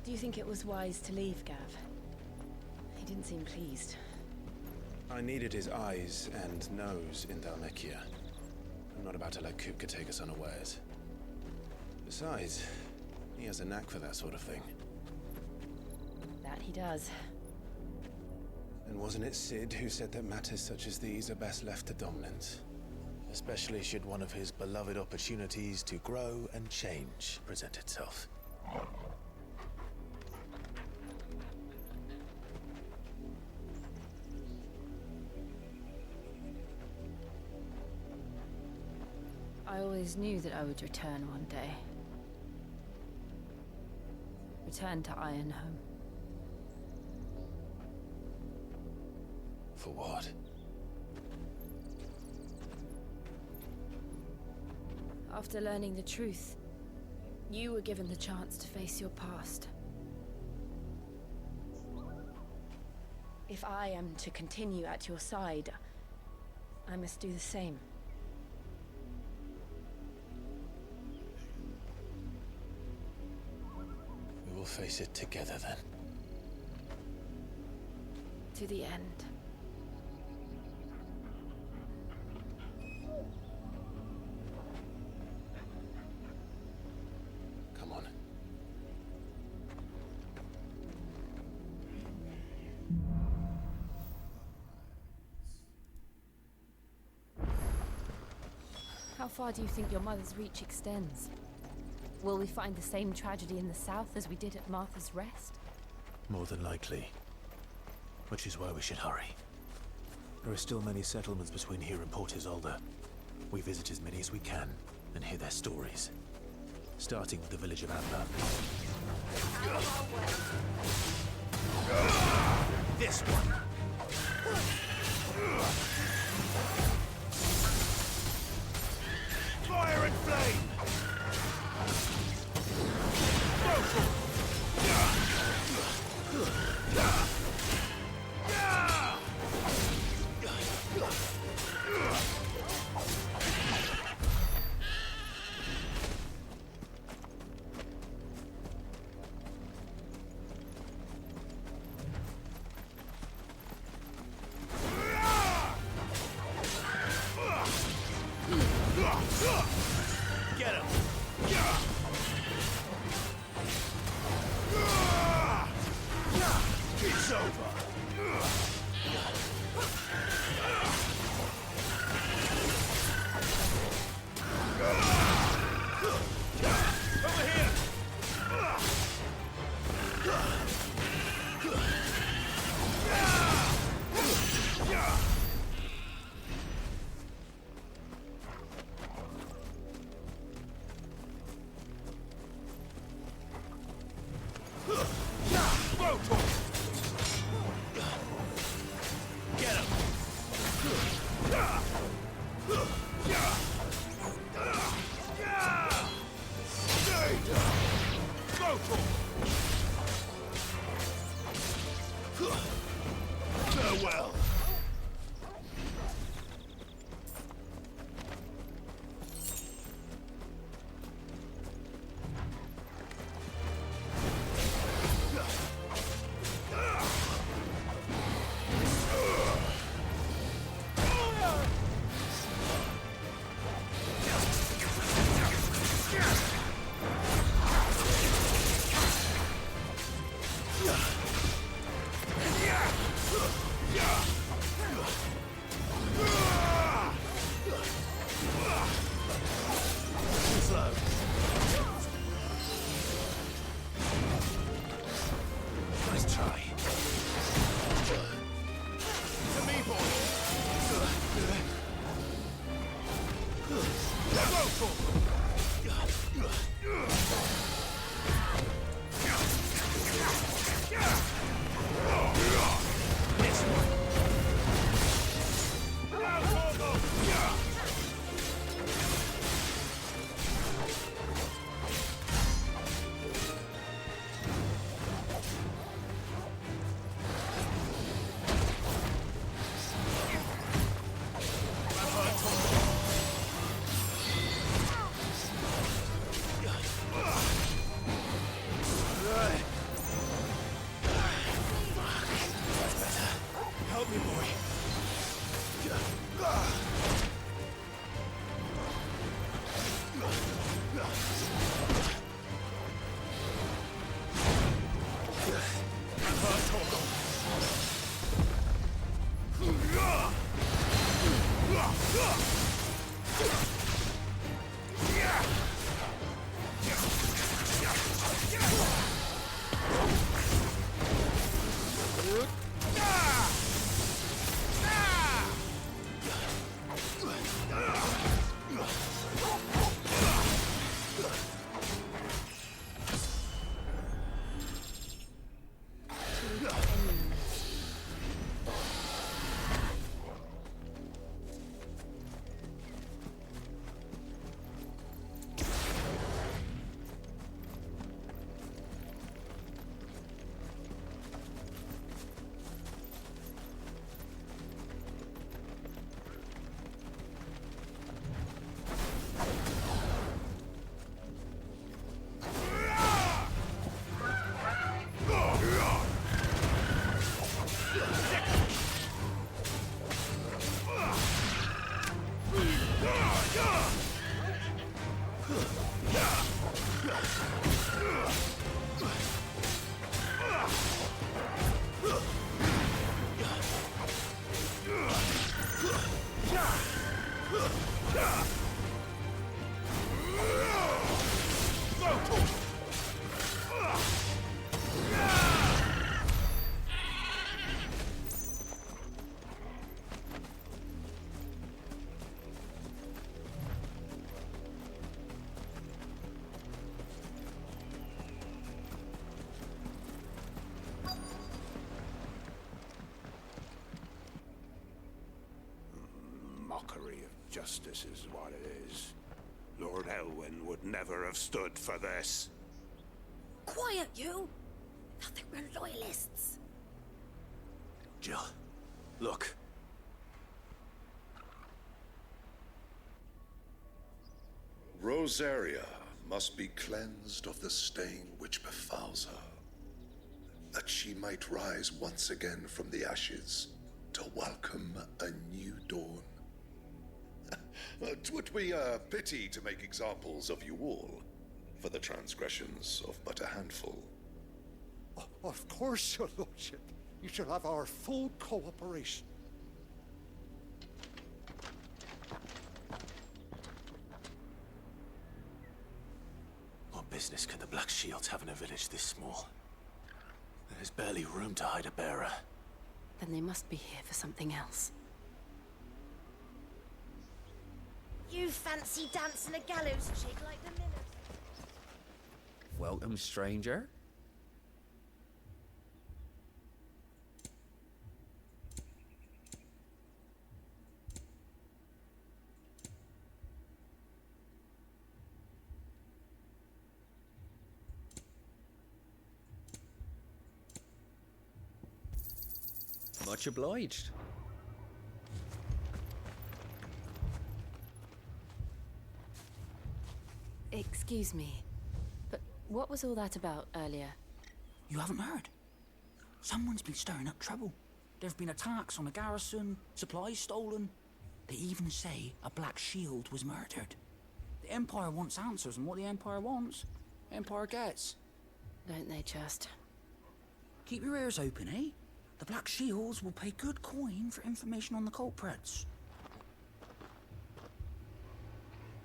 Do you think it was wise to leave, Gav? He didn't seem pleased. I needed his eyes and nose in Dhalmekia. I'm not about to let Kupka take us unawares. Besides, he has a knack for that sort of thing. That he does. And wasn't it Sid who said that matters such as these are best left to dominance? Especially should one of his beloved opportunities to grow and change present itself. I always knew that I would return one day. Return to Ironhome. For what? After learning the truth, you were given the chance to face your past. If I am to continue at your side, I must do the same. We will face it together then. To the end. Come on. How far do you think your mother's reach extends? Will we find the same tragedy in the south as we did at Martha's Rest? More than likely. Which is why we should hurry. There are still many settlements between here and Port Isolde. We visit as many as we can and hear their stories. Starting with the village of Amber. This one. Fire and flame! Get him! It's over! Over here! Get him! Farewell! Nice try. To me, boy. Go for this one. Justice is what it is. Lord Elwyn would never have stood for this. Quiet, you! Thought they were loyalists. Jill, look. Rosaria must be cleansed of the stain which befouls her, that she might rise once again from the ashes to welcome a new dawn. 'Twould be a pity to make examples of you all for the transgressions of but a handful. Of course, your lordship. You shall have our full cooperation. What business could the Black Shields have in a village this small? There's barely room to hide a bearer. Then they must be here for something else. You fancy dancing a gallows chick like the millers. Welcome, stranger. Much obliged. Excuse me, but what was all that about earlier? You haven't heard? Someone's been stirring up trouble. There have been attacks on the garrison, supplies stolen. They even say a Black Shield was murdered. The Empire wants answers, and what the Empire wants, Empire gets. Don't they just? Keep your ears open, eh? The Black Shields will pay good coin for information on the culprits.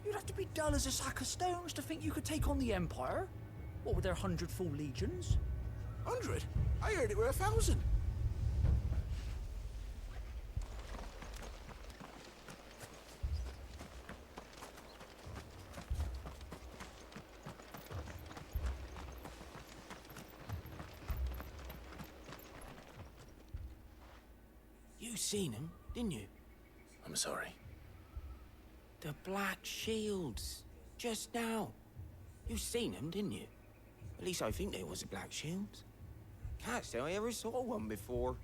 You'd have to be dull as a sack of stones to think you could take on the Empire. What with their 100 full legions? 100? I heard it were 1,000. You seen him, didn't you? I'm sorry. The Black Shields. Just now. You seen them, didn't you? At least I think there was a Black Shield. Can't say I ever saw one before.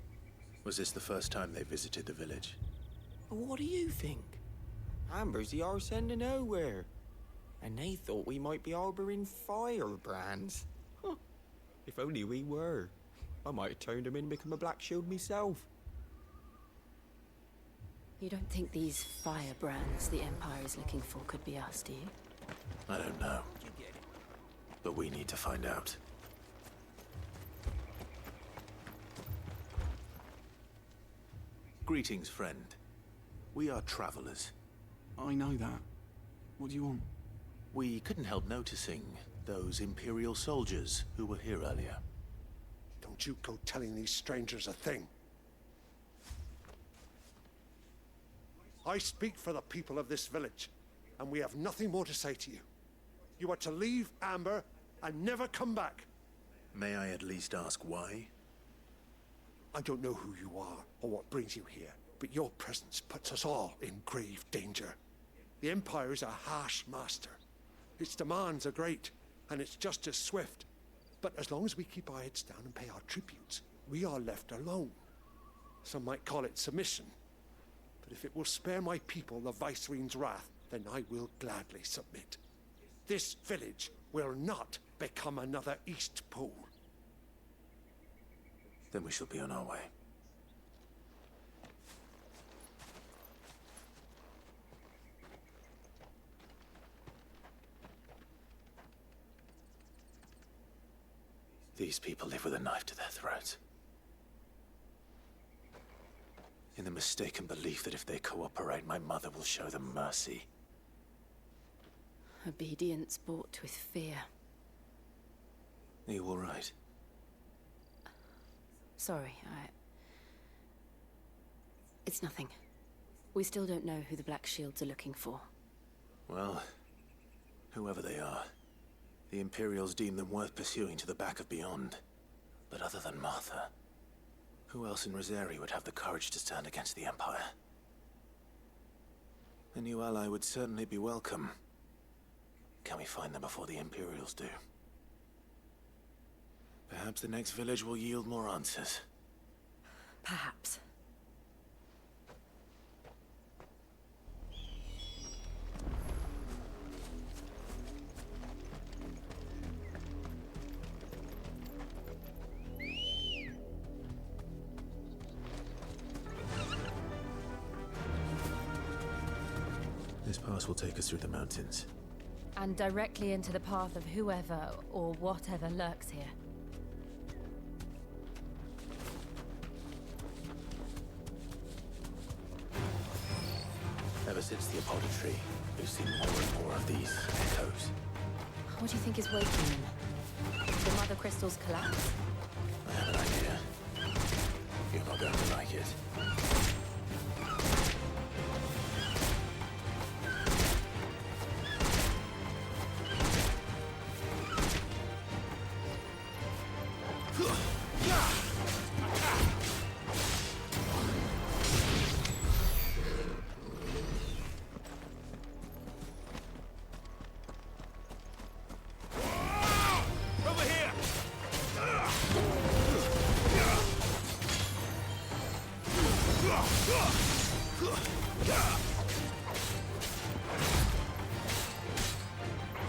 Was this the first time they visited the village? What do you think? Amber's the arse end of nowhere. And they thought we might be harboring firebrands. Huh. If only we were. I might have turned them in and become a Black Shield myself. You don't think these firebrands the Empire is looking for could be us, do you? I don't know. But we need to find out. Greetings, friend. We are travelers. I know that. What do you want? We couldn't help noticing those Imperial soldiers who were here earlier. Don't you go telling these strangers a thing. I speak for the people of this village, and we have nothing more to say to you. You are to leave Amber and never come back. May I at least ask why? I don't know who you are or what brings you here, but your presence puts us all in grave danger. The Empire is a harsh master. Its demands are great, and its justice swift. But as long as we keep our heads down and pay our tributes, we are left alone. Some might call it submission. But if it will spare my people the Viceroy's wrath, then I will gladly submit. This village will not become another East Pole. Then we shall be on our way. These people live with a knife to their throats. In the mistaken belief that if they cooperate, my mother will show them mercy. Obedience bought with fear. Are you all right? Sorry, It's nothing. We still don't know who the Black Shields are looking for. Well, whoever they are, the Imperials deem them worth pursuing to the back of beyond. But other than Martha, who else in Rosaria would have the courage to stand against the Empire? A new ally would certainly be welcome. Can we find them before the Imperials do? Perhaps the next village will yield more answers. Perhaps. This pass will take us through the mountains. And directly into the path of whoever or whatever lurks here. Ever since the apothecary, we've seen more and more of these echoes. What do you think is waking them? The mother crystals collapse? I have an idea. You're not going to like it.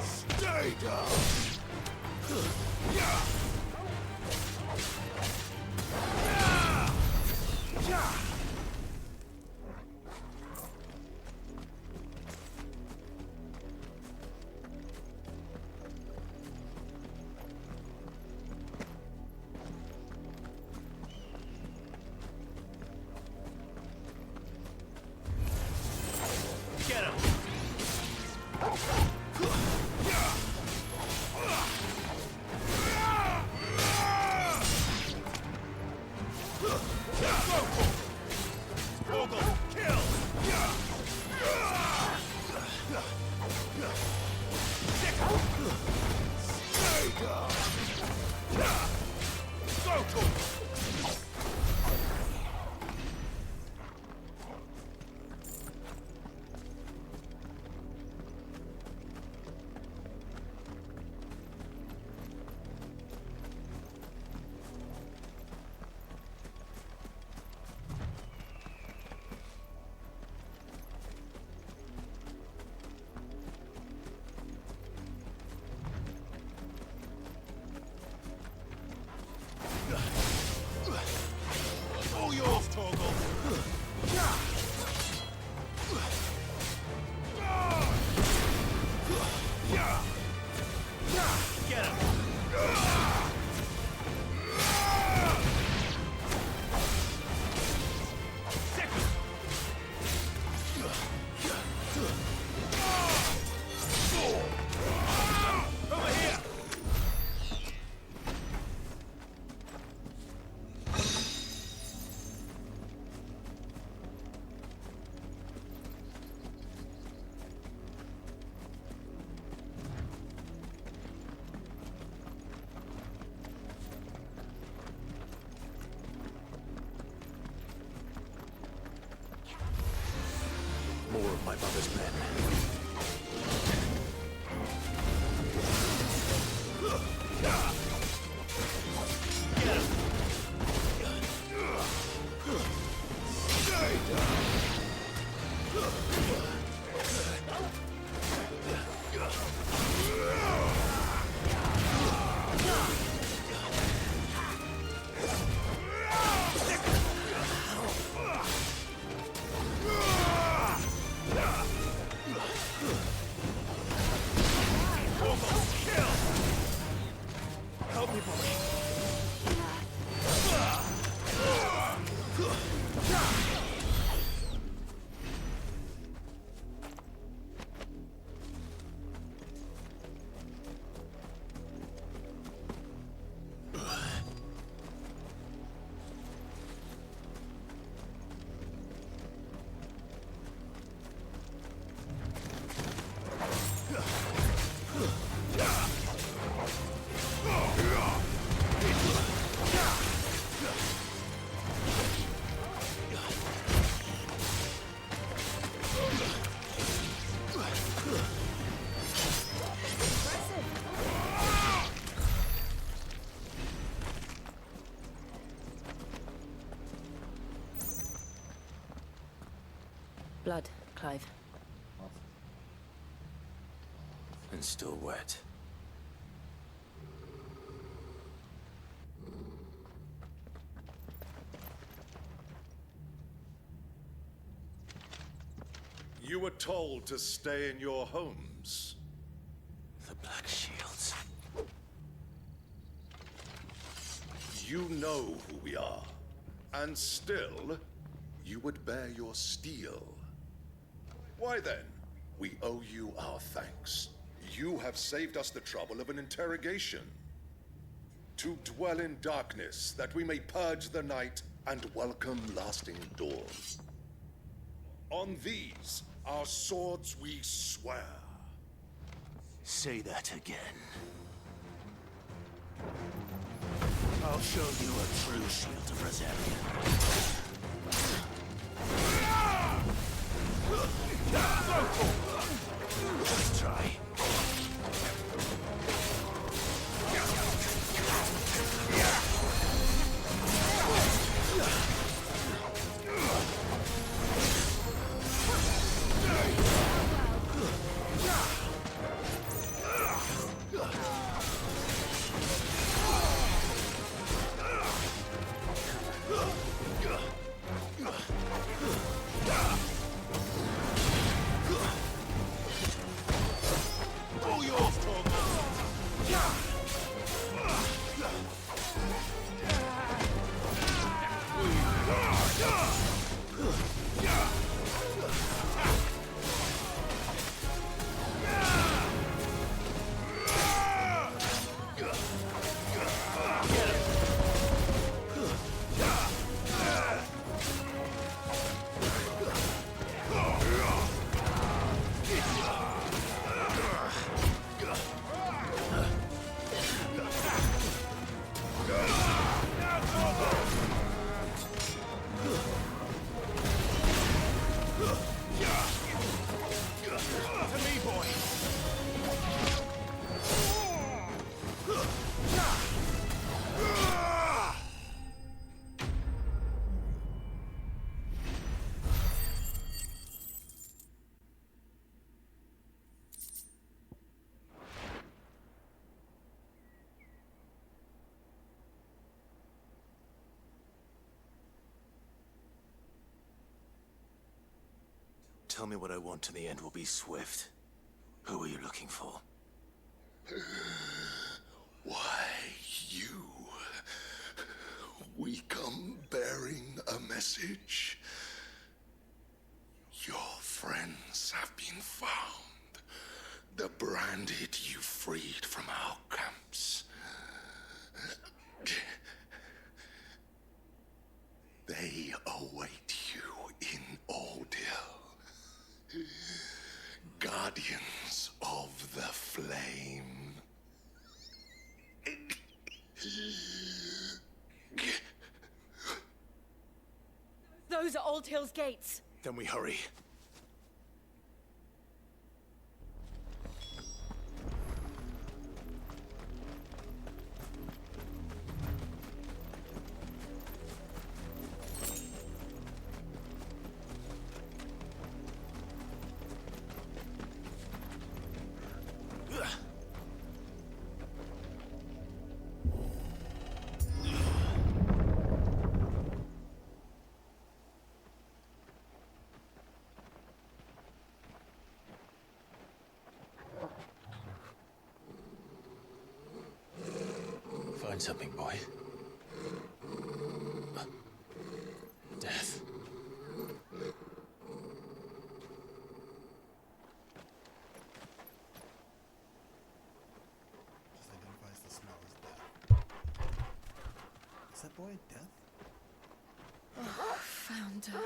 Stay down! Get him! All yours, Torgal! Get him! Over here! More of my mother's men. blood, Clive. And still wet. You were told to stay in your homes. The Black Shields. You know who we are. And still, you would bear your steel. Why then? We owe you our thanks. You have saved us the trouble of an interrogation. To dwell in darkness, that we may purge the night and welcome lasting dawn. On these, our swords we swear. Say that again. I'll show you a true shield of Rosaria. Let's try. Tell me what I want and the end will be swift. Who are you looking for? Why, you. We come bearing a message. Your friends have been found. The branded you freed from our camps. They await you in Ordeal. Guardians of the Flame. Those are Old Hill's gates. Then we hurry. Find something, boy. Death. Just identifies the smell as death. Is that boy death? Oh, found her.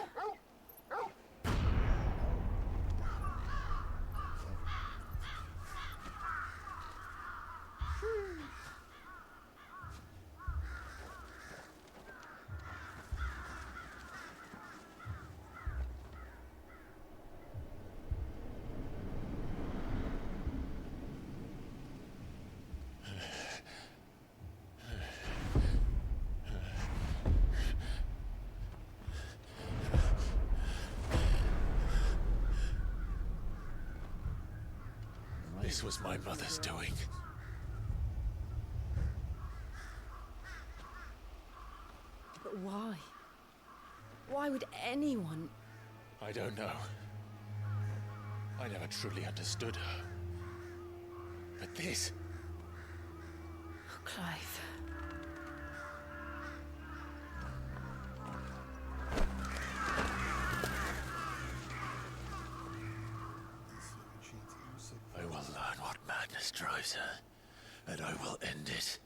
This was my mother's doing. But why? Why would anyone... I don't know. I never truly understood her. But this... Oh, Clive. I will learn what madness drives her, and I will end it.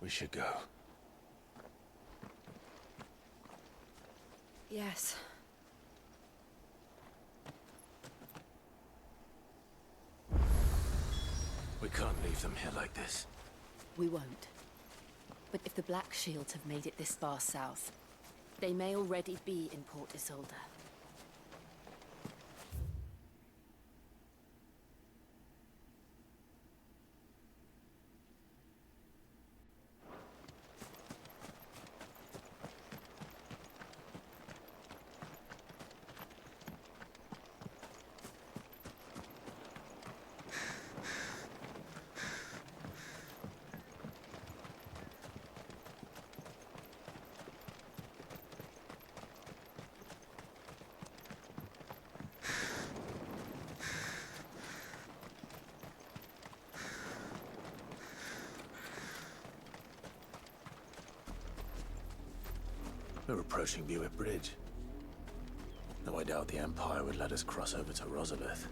We should go. Yes. We can't leave them here like this. We won't. But if the Black Shields have made it this far south, they may already be in Port Isolde. We're approaching Buick Bridge. Though I doubt the Empire would let us cross over to Rosalith.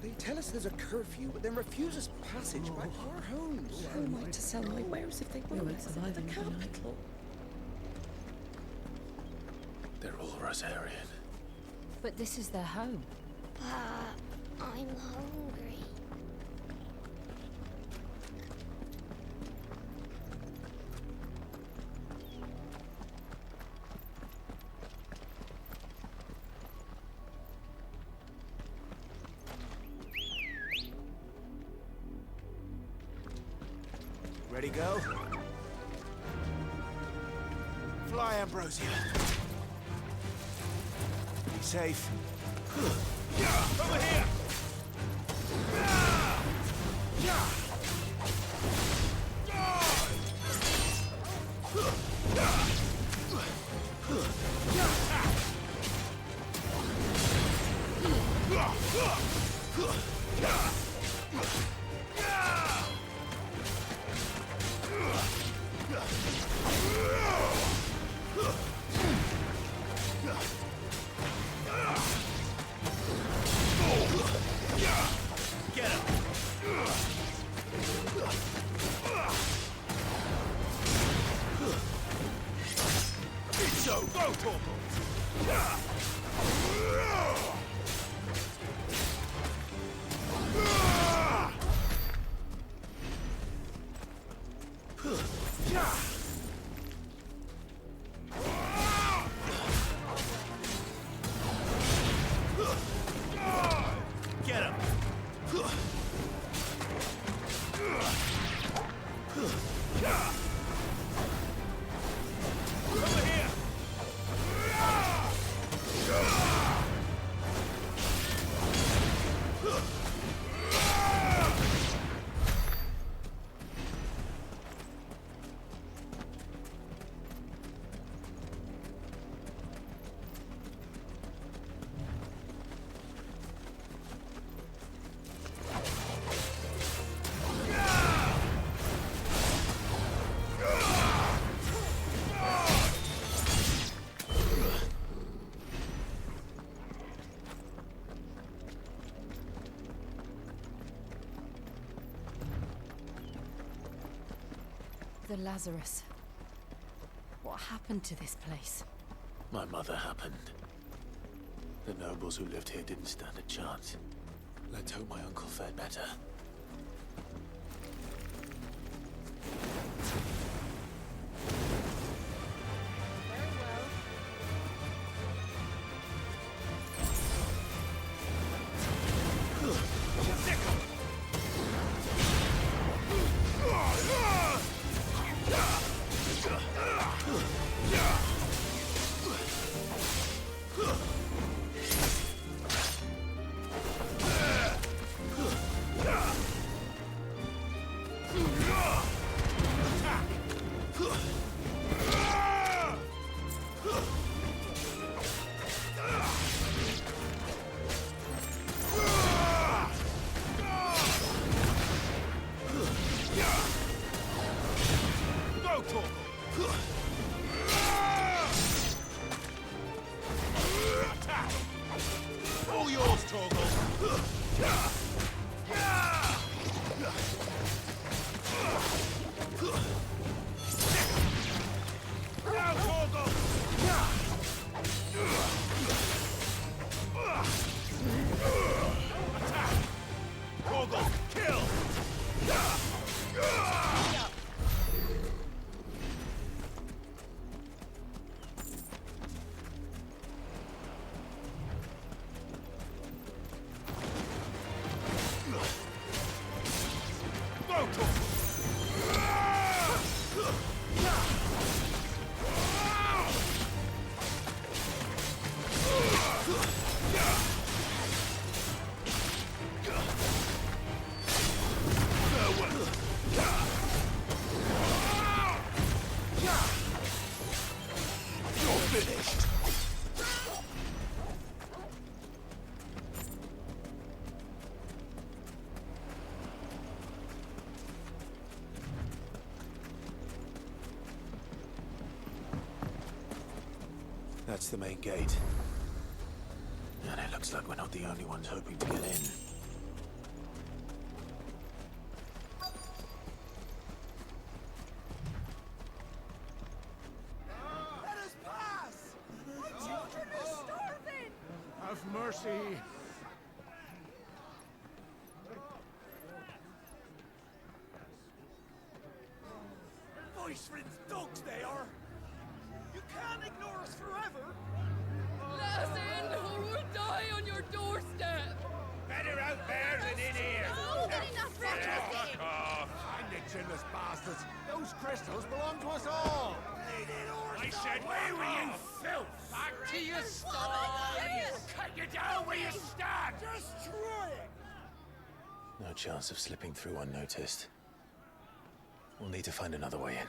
They tell us there's a curfew, but then refuse us passage by our homes. Who am I to sell my wares if they won't exit the capital? They're all Rosarian. But this is their home. I'm hungry. Ready, go? Fly, Ambrosia. Be safe. Over here! Get him! Over here! the Lazarus. What happened to this place? My mother happened. The nobles who lived here didn't stand a chance. Let's hope my uncle fared better. All yours, Torgal! Now, Torgal! Attack! Torgal, kill! That's the main gate. And it looks like we're not the only ones hoping to get in. Let us pass! My children are starving! Have mercy! Voice-ridden dogs they are! You can't ignore us forever! Let us in, or we'll die on your doorstep! Better out there than in here! Oh, good enough for everything! Fuck off! Find the chinless bastards! Those crystals belong to us all! I said, where were you, filth? Back to your stalls! Cut you down where you stand! Just try it! No chance of slipping through unnoticed. We'll need to find another way in.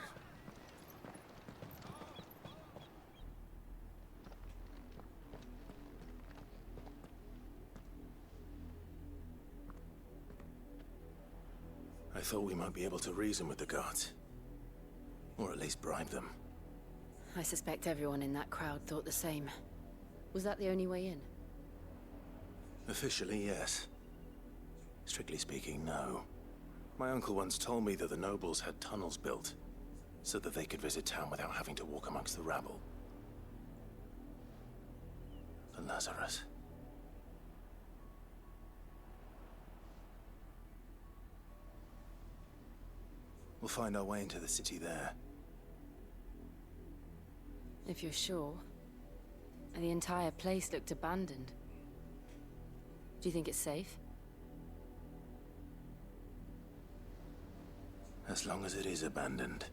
I thought we might be able to reason with the guards. Or at least bribe them. I suspect everyone in that crowd thought the same. Was that the only way in? Officially, yes. Strictly speaking, no. My uncle once told me that the nobles had tunnels built, so that they could visit town without having to walk amongst the rabble. The Lazarus. We'll find our way into the city there. If you're sure. The entire place looked abandoned. Do you think it's safe? As long as it is abandoned.